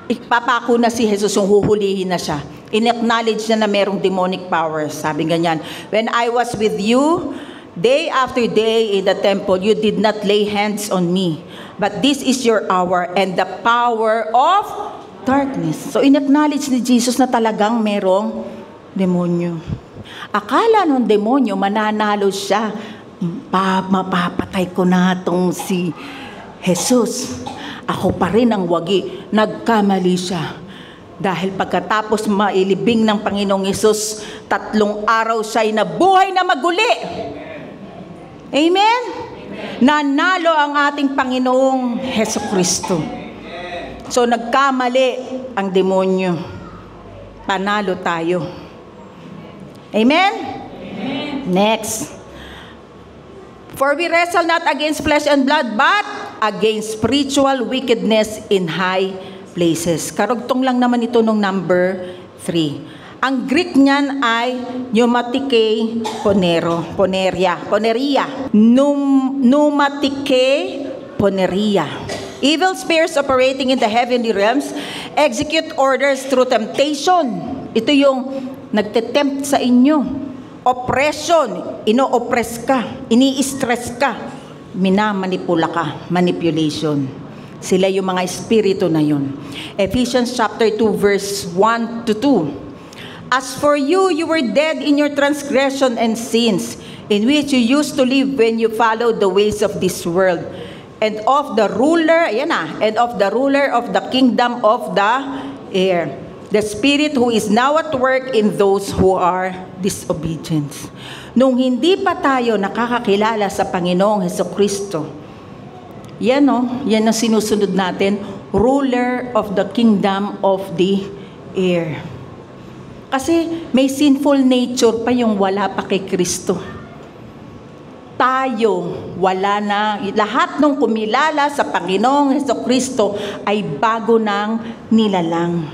ipapako na si Jesus, yung huhulihin na siya. In-acknowledge na merong demonic powers. Sabi ganyan, when I was with you, day after day in the temple, you did not lay hands on me. But this is your hour and the power of darkness. So, in-acknowledge ni Jesus na talagang merong demonyo. Akala nung demonyo, mananalo siya. Mapapatay ko na itong si Jesus. Ako pa rin ang wagi. Nagkamali siya. Dahil pagkatapos mailibing ng Panginoong Hesus, 3 araw siya'y nabuhay na maguli. Amen? Nanalo ang ating Panginoong Hesukristo. So nagkamali ang demonyo. Panalo tayo. Amen? Next. For we wrestle not against flesh and blood, but against spiritual wickedness in high places. Karugtong lang naman ito nung number 3. Ang Greek niyan ay pneumatike poneria. Pneumatike poneria. Evil spirits operating in the heavenly realms execute orders through temptation. Ito yung nagtetempt sa inyo. Oppression, ino-oppress ka, ini-stress ka, minamanipula ka, manipulation. Sila yung mga espiritu na yun. Ephesians chapter 2 verse 1 to 2. As for you, you were dead in your transgression and sins, in which you used to live when you followed the ways of this world, and of the ruler of the kingdom of the air, the spirit who is now at work in those who are disobedient. Nung hindi pa tayo nakakakilala sa Panginoong Hesukristo, yan ang sinusunod natin, ruler of the kingdom of the air. Kasi may sinful nature pa yung wala pa kay Kristo. Tayo, wala na. Lahat ng kumilala sa Panginoong Hesukristo ay bago ng nilalang.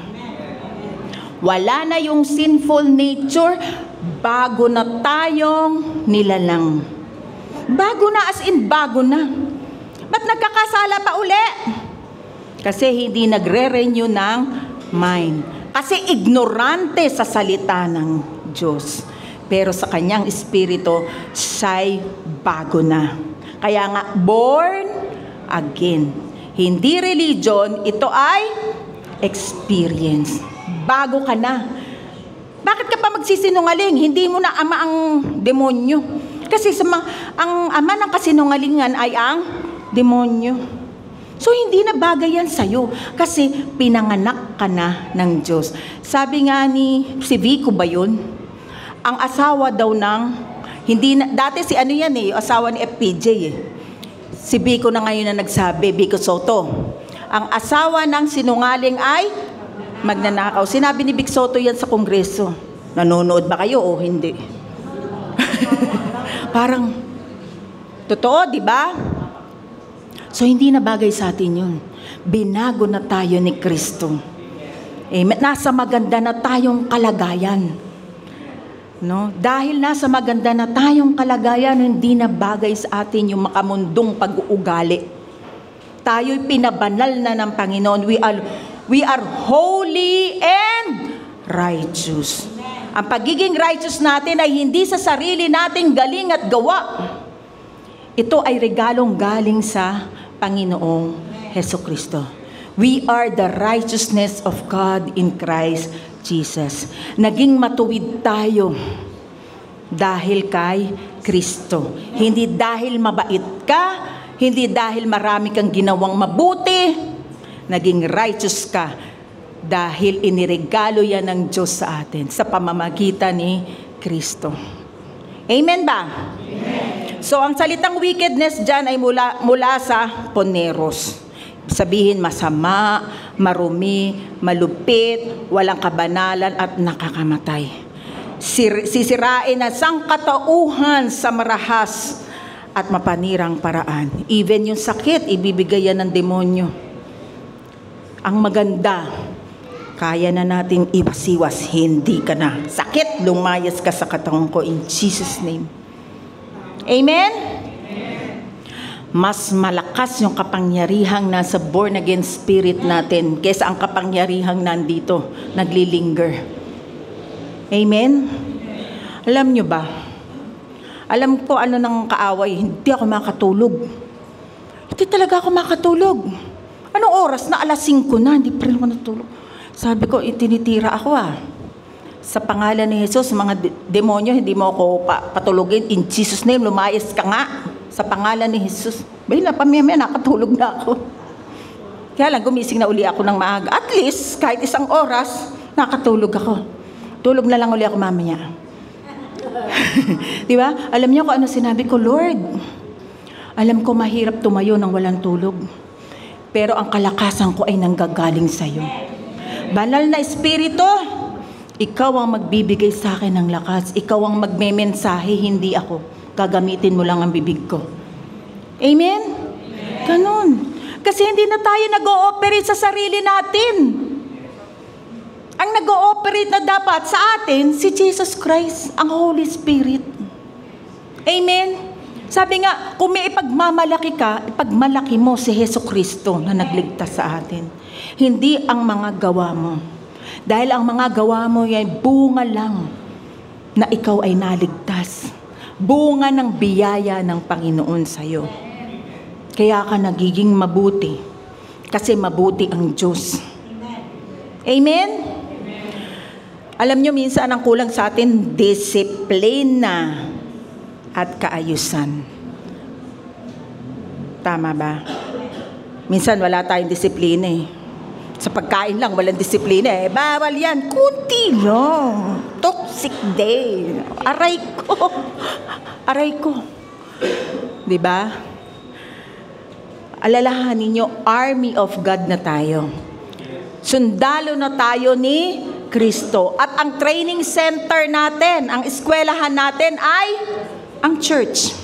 Wala na yung sinful nature, bago na tayong nilalang. Bago na, as in bago na. Ba't nagkakasala pa uli? Kasi hindi nagre-renew ng mind. Kasi ignorante sa salita ng Diyos. Pero sa kanyang espiritu, siya'y bago na. Kaya nga, born again. Hindi religion, ito ay experience. Bago ka na. Bakit ka pa magsisinungaling? Hindi mo na ama ang demonyo. Kasi ang ama ng kasinungalingan ay ang demonyo. So, hindi na bagay yan sa'yo. Kasi pinanganak ka na ng Diyos. Sabi nga ni, si Vico ba yun? Ang asawa daw ng, dati si ano yan asawa ni FPJ Si Vico na ngayon na nagsabi, Vico Soto. Ang asawa ng sinungaling ay magnanakaw. Sinabi ni Vic Soto yan sa Kongreso. Nanonood ba kayo o hindi? Parang, totoo, di ba? So, hindi na bagay sa atin yun. Binago na tayo ni Kristo. Nasa maganda na tayong kalagayan. No? Dahil nasa maganda na tayong kalagayan, hindi na bagay sa atin yung makamundong pag-uugali. Tayo'y pinabanal na ng Panginoon. We are holy and righteous. Ang pagiging righteous natin ay hindi sa sarili nating galing at gawa. Ito ay regalong galing sa Panginoong Hesukristo. We are the righteousness of God in Christ Jesus. Naging matuwid tayo dahil kay Kristo. Hindi dahil mabait ka, hindi dahil marami kang ginawang mabuti, naging righteous ka dahil iniregalo yan ng Diyos sa atin sa pamamagitan ni Kristo. Amen ba? Amen. So, ang salitang wickedness dyan ay mula sa poneros. Sabihin, masama, marumi, malupit, walang kabanalan at nakakamatay. Sisirain ang sangkatauhan sa marahas at mapanirang paraan. Even yung sakit, ibibigay yan ng demonyo. Ang maganda, kaya na nating iwas-iwas, hindi ka na. Sakit, lumayas ka sa katawan ko in Jesus' name. Amen? Mas malakas yung kapangyarihang nasa born again spirit natin kaysa ang kapangyarihang nandito, naglilinger. Amen? Alam nyo ba? Alam ko ano nang kaaway, hindi ako makatulog. Hindi talaga ako makatulog. Anong oras na? 5:00 na, hindi pa rin ako natulog. Sabi ko, itinitira ako Sa pangalan ni Jesus, mga demonyo, hindi mo ako patulugin. In Jesus' name, lumayas ka nga. Sa pangalan ni Jesus. Bahila, pamiyamaya, nakatulog na ako. Kaya lang, gumising na uli ako ng maaga. At least, kahit 1 oras, nakatulog ako. Tulog na lang uli ako mamaya. Di ba? Alam niyo kung ano sinabi ko, Lord, alam ko mahirap tumayo ng walang tulog. Pero ang kalakasan ko ay nanggagaling sa iyo. Banal na Espiritu, ikaw ang magbibigay sa akin ng lakas. Ikaw ang magmemensahe, hindi ako. Gagamitin mo lang ang bibig ko. Amen? Ganon. Kasi hindi na tayo nag-ooperate sa sarili natin. Ang nag-ooperate na dapat sa atin, si Jesus Christ, ang Holy Spirit. Amen? Sabi nga, kung may ipagmamalaki ka, ipagmalaki mo si Hesus Kristo na nagligtas sa atin. Hindi ang mga gawa mo. Dahil ang mga gawa mo ay bunga lang na ikaw ay naligtas. Bunga ng biyaya ng Panginoon sa iyo. Kaya ka nagiging mabuti. Kasi mabuti ang Diyos. Amen? Alam nyo, minsan ang kulang sa atin, disiplina at kaayusan. Tama ba? Minsan wala tayong disiplina eh. Sa pagkain lang, walang disiplina eh. Bawal yan. Kunti lang. Toxic day. Aray ko. Aray ko. Diba? Alalahanin nyo, army of God na tayo. Sundalo na tayo ni Kristo. At ang training center natin, ang eskwelahan natin ay ang church.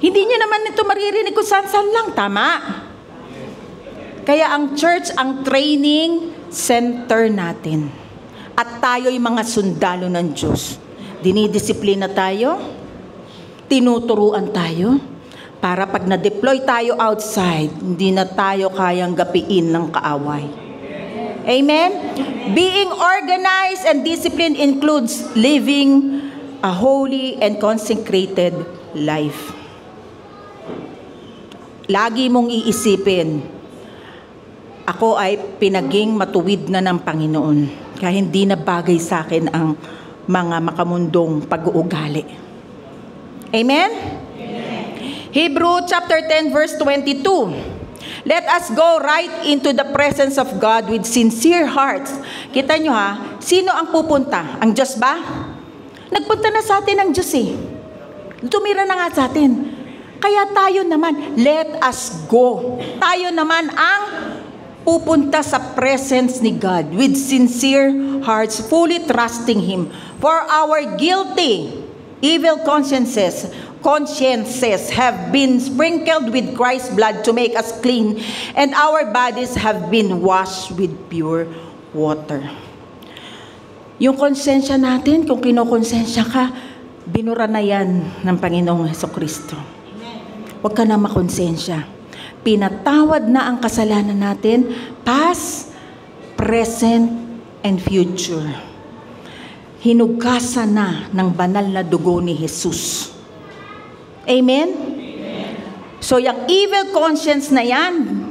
Hindi nyo naman ito maririnig kung saan-saan lang, tama? Kaya ang church, ang training center natin. At tayo'y mga sundalo ng Diyos. Dinidisiplina tayo, tinuturuan tayo, para pag na-deploy tayo outside, hindi na tayo kayang gapiin ng kaaway. Amen? Being organized and disciplined includes living a holy and consecrated life. Lagi mong iisipin, ako ay pinaging matuwid na ng Panginoon. Kaya hindi na bagay sa akin ang mga makamundong pag-uugali. Amen? Hebrew chapter 10 verse 22. Let us go right into the presence of God with sincere hearts. Kita nyo ha, sino ang pupunta? Ang Diyos ba? Nagpunta na sa atin ang Diyos eh. Tumira na nga sa atin. Kaya tayo naman, let us go. Tayo naman ang pupunta sa presence ni God with sincere hearts, fully trusting Him. For our guilty, evil consciences have been sprinkled with Christ's blood to make us clean, and our bodies have been washed with pure water. Yung konsensya natin, kung kinokonsensya ka, binura na yan ng Panginoong Hesukristo. Huwag ka na makonsensya. Pinatawad na ang kasalanan natin, past, present, and future. Hinugasan na ng banal na dugo ni Jesus. Amen? So, yung evil conscience na yan,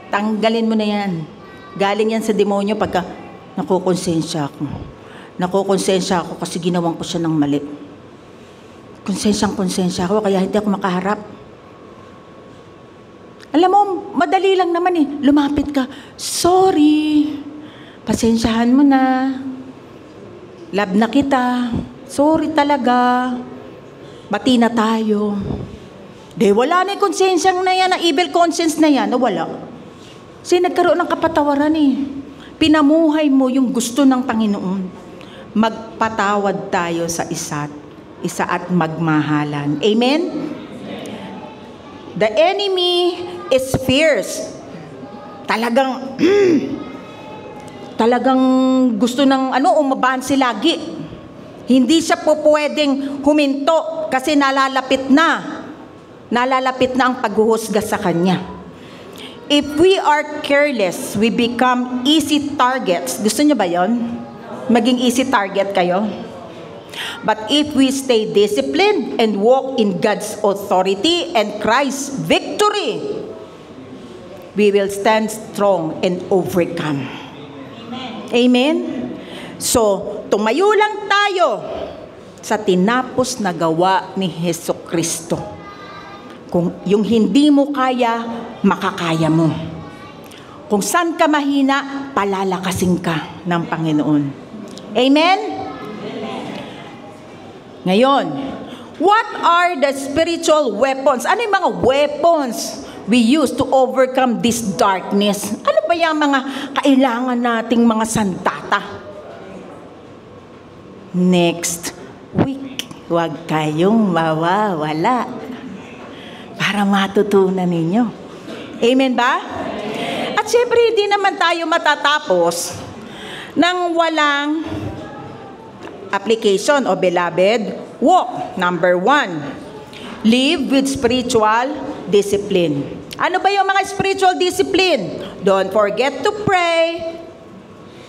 tanggalin mo na yan. Galing yan sa demonyo pagka nakukonsensya ako. Nakukonsensya ako kasi ginawang ko siya ng mali. Konsensya ako kaya hindi ako makaharap. Alam mo, madali lang naman eh. Lumapit ka, sorry, pasensyahan mo na. Love na kita. Sorry talaga. Bati na tayo. De, wala na yung konsensyang na yan, ang evil conscience na yan, wala. Kasi nagkaroon ng kapatawaran eh. Pinamuhay mo yung gusto ng Panginoon. Magpatawad tayo sa isa at magmahalan. Amen? The enemy is fierce. Talagang gusto ng umabansi lagi. Hindi siya po pwedeng huminto kasi nalalapit na ang paghuhusga sa kanya. If we are careless, we become easy targets. Gusto niyo ba yon? Maging easy target kayo? But if we stay disciplined and walk in God's authority and Christ's victory, we will stand strong and overcome. Amen? So, tumayo lang tayo sa tinapos na gawa ni Hesukristo. Kung yung hindi mo kaya, makakaya mo. Kung saan ka mahina, palalakasin ka ng Panginoon. Amen? Ngayon, what are the spiritual weapons? Ano yung mga weapons we use to overcome this darkness? Ano ba yung mga kailangan nating mga sandata? Next week, huwag kayong mawawala para matutunan ninyo. Amen ba? At syempre, hindi naman tayo matatapos nang walang application o beloved walk. Number 1, live with spiritual discipline. Ano ba yung mga spiritual discipline? Don't forget to pray.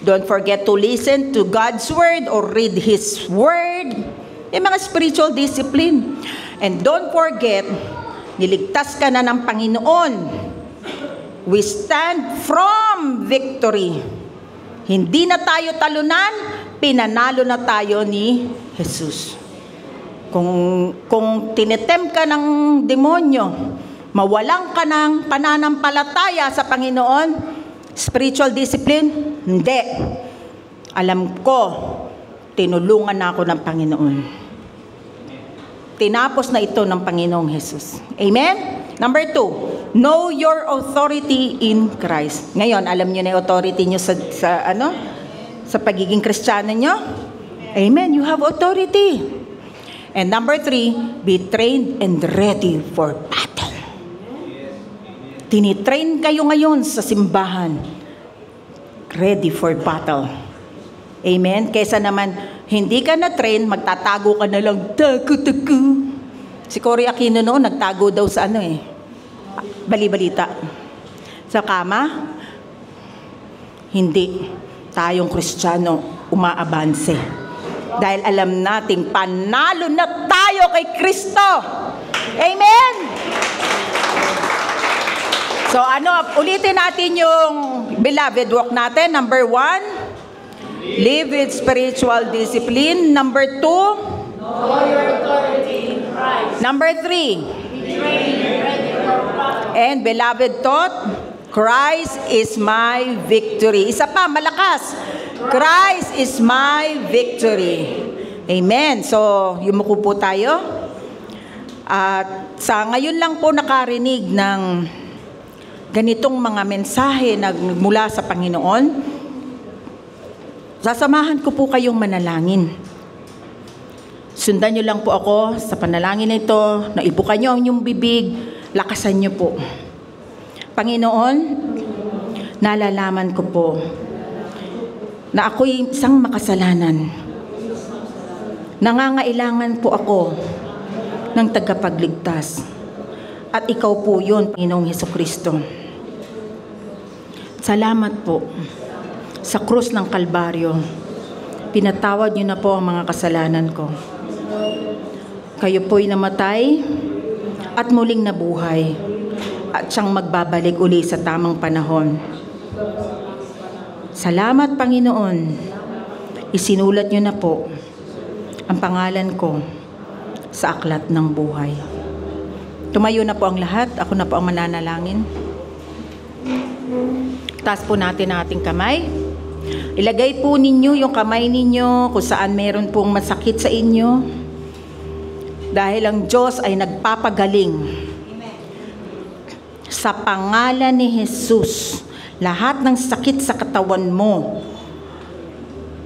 Don't forget to listen to God's word or read His word. Yung mga spiritual discipline. And don't forget, niligtas ka na ng Panginoon. We stand from victory. Hindi na tayo talunan, pinanalo na tayo ni Jesus. Kung tinetem ka ng demonyo, mawalan ka ng pananampalataya sa Panginoon, spiritual discipline, hindi. Alam ko, tinulungan na ako ng Panginoon. Tinapos na ito ng Panginoong Jesus. Amen? Number 2, know your authority in Christ. Ngayon, alam niyo na yung authority niyo sa pagiging Kristiyano niyo? Amen. You have authority. And number 3, be trained and ready for battle. Tinitrain kayo ngayon sa simbahan. Ready for battle. Amen? Kesa naman, hindi ka na-train, magtatago ka na lang, taku-taku. Si Cory Aquino noon, nagtago daw sa bali-balita. Sa kama, hindi. Tayong Kristiyano, umaabanse. Dahil alam nating panalo na tayo kay Kristo. Amen? So ulitin natin yung beloved walk natin. Number 1, live with spiritual discipline. Number 2, know your authority in Christ. Number 3, be trained and ready for battle. And beloved thought, Christ is my victory. Isa pa, malakas. Christ is my victory. Amen. So, yumuko po tayo. At sa ngayon lang po nakarinig ng ganitong mga mensahe na mula sa Panginoon, sasamahan ko po kayong manalangin. Sundan nyo lang po ako sa panalangin na ito, naibukan nyo ang inyong bibig, lakasan nyo po. Panginoon, nalalaman ko po na ako'y isang makasalanan. Nangangailangan po ako ng tagapagligtas. At ikaw po yun, Panginoong Hesukristo. Salamat po sa krus ng Kalbaryo. Pinatawad niyo na po ang mga kasalanan ko. Kayo po'y namatay at muling nabuhay at siyang magbabalik uli sa tamang panahon. Salamat, Panginoon. Isinulat niyo na po ang pangalan ko sa aklat ng buhay. Tumayo na po ang lahat. Ako na po ang mananalangin. Taas po natin ang ating kamay. Ilagay po ninyo yung kamay ninyo kung saan meron pong masakit sa inyo. Dahil ang Diyos ay nagpapagaling. Sa pangalan ni Jesus, lahat ng sakit sa katawan mo,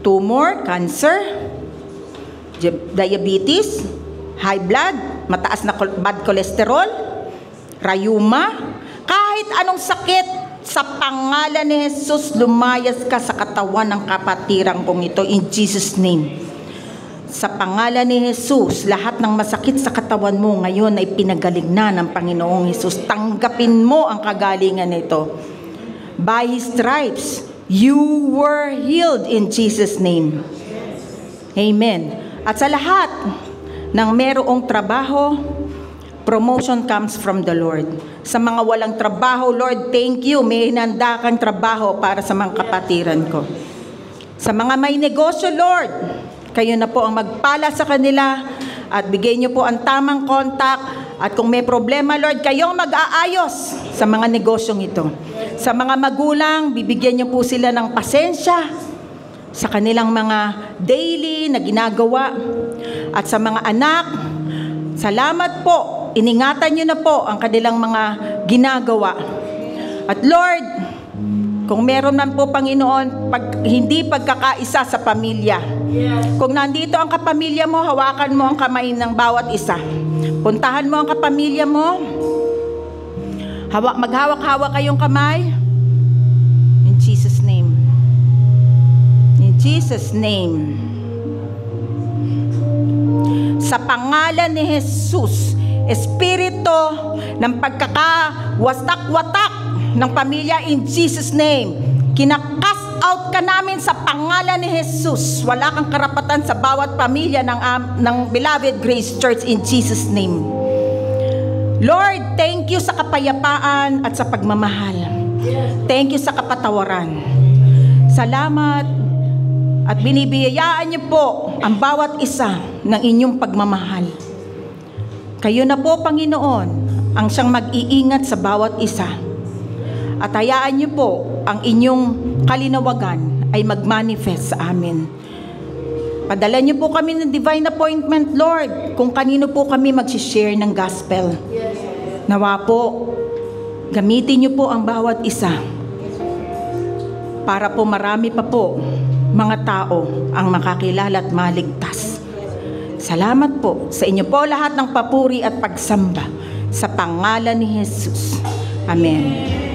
tumor, cancer, diabetes, high blood, mataas na bad cholesterol, rayuma, kahit anong sakit, sa pangalan ni Jesus, lumayas ka sa katawan ng kapatirang kong ito in Jesus' name. Sa pangalan ni Jesus, lahat ng masakit sa katawan mo ngayon ay pinagaling na ng Panginoong Jesus. Tanggapin mo ang kagalingan nito. By His stripes, you were healed in Jesus' name. Amen. At sa lahat ng merong trabaho, promotion comes from the Lord. Sa mga walang trabaho, Lord, thank you. May hinanda kang trabaho para sa mga kapatiran ko. Sa mga may negosyo, Lord, kayo na po ang magpala sa kanila at bigay niyo po ang tamang contact At kung may problema, Lord, kayong mag-aayos sa mga negosyong ito. Sa mga magulang, bibigyan niyo po sila ng pasensya sa kanilang mga daily na ginagawa. At sa mga anak, salamat po, iningatan niyo na po ang kanilang mga ginagawa. At Lord, kung meron man po, Panginoon, hindi pagkakaisa sa pamilya. Kung nandito ang kapamilya mo, hawakan mo ang kamay ng bawat isa. Puntahan mo ang kapamilya mo. Maghawak-hawak kayong kamay. In Jesus' name. In Jesus' name. Sa pangalan ni Jesus, Espiritu ng pagkakawatak-watak ng pamilya, in Jesus' name, kinakas out ka namin sa pangalan ni Jesus. Wala kang karapatan sa bawat pamilya ng Beloved Grace Church, in Jesus' name. Lord, thank you sa kapayapaan at sa pagmamahal. Thank you sa kapatawaran. Salamat at binibiyayaan niyo po ang bawat isa ng inyong pagmamahal. Kayo na po, Panginoon, ang siyang mag-iingat sa bawat isa. At hayaan niyo po ang inyong kalinawagan ay mag-manifest sa amin. Padala niyo po kami ng divine appointment, Lord, kung kanino po kami mag-share ng gospel. Nawa po, gamitin niyo po ang bawat isa para po marami pa po mga tao ang makakilala at maligtas. Salamat po sa inyo po lahat ng papuri at pagsamba sa pangalan ni Jesus. Amen.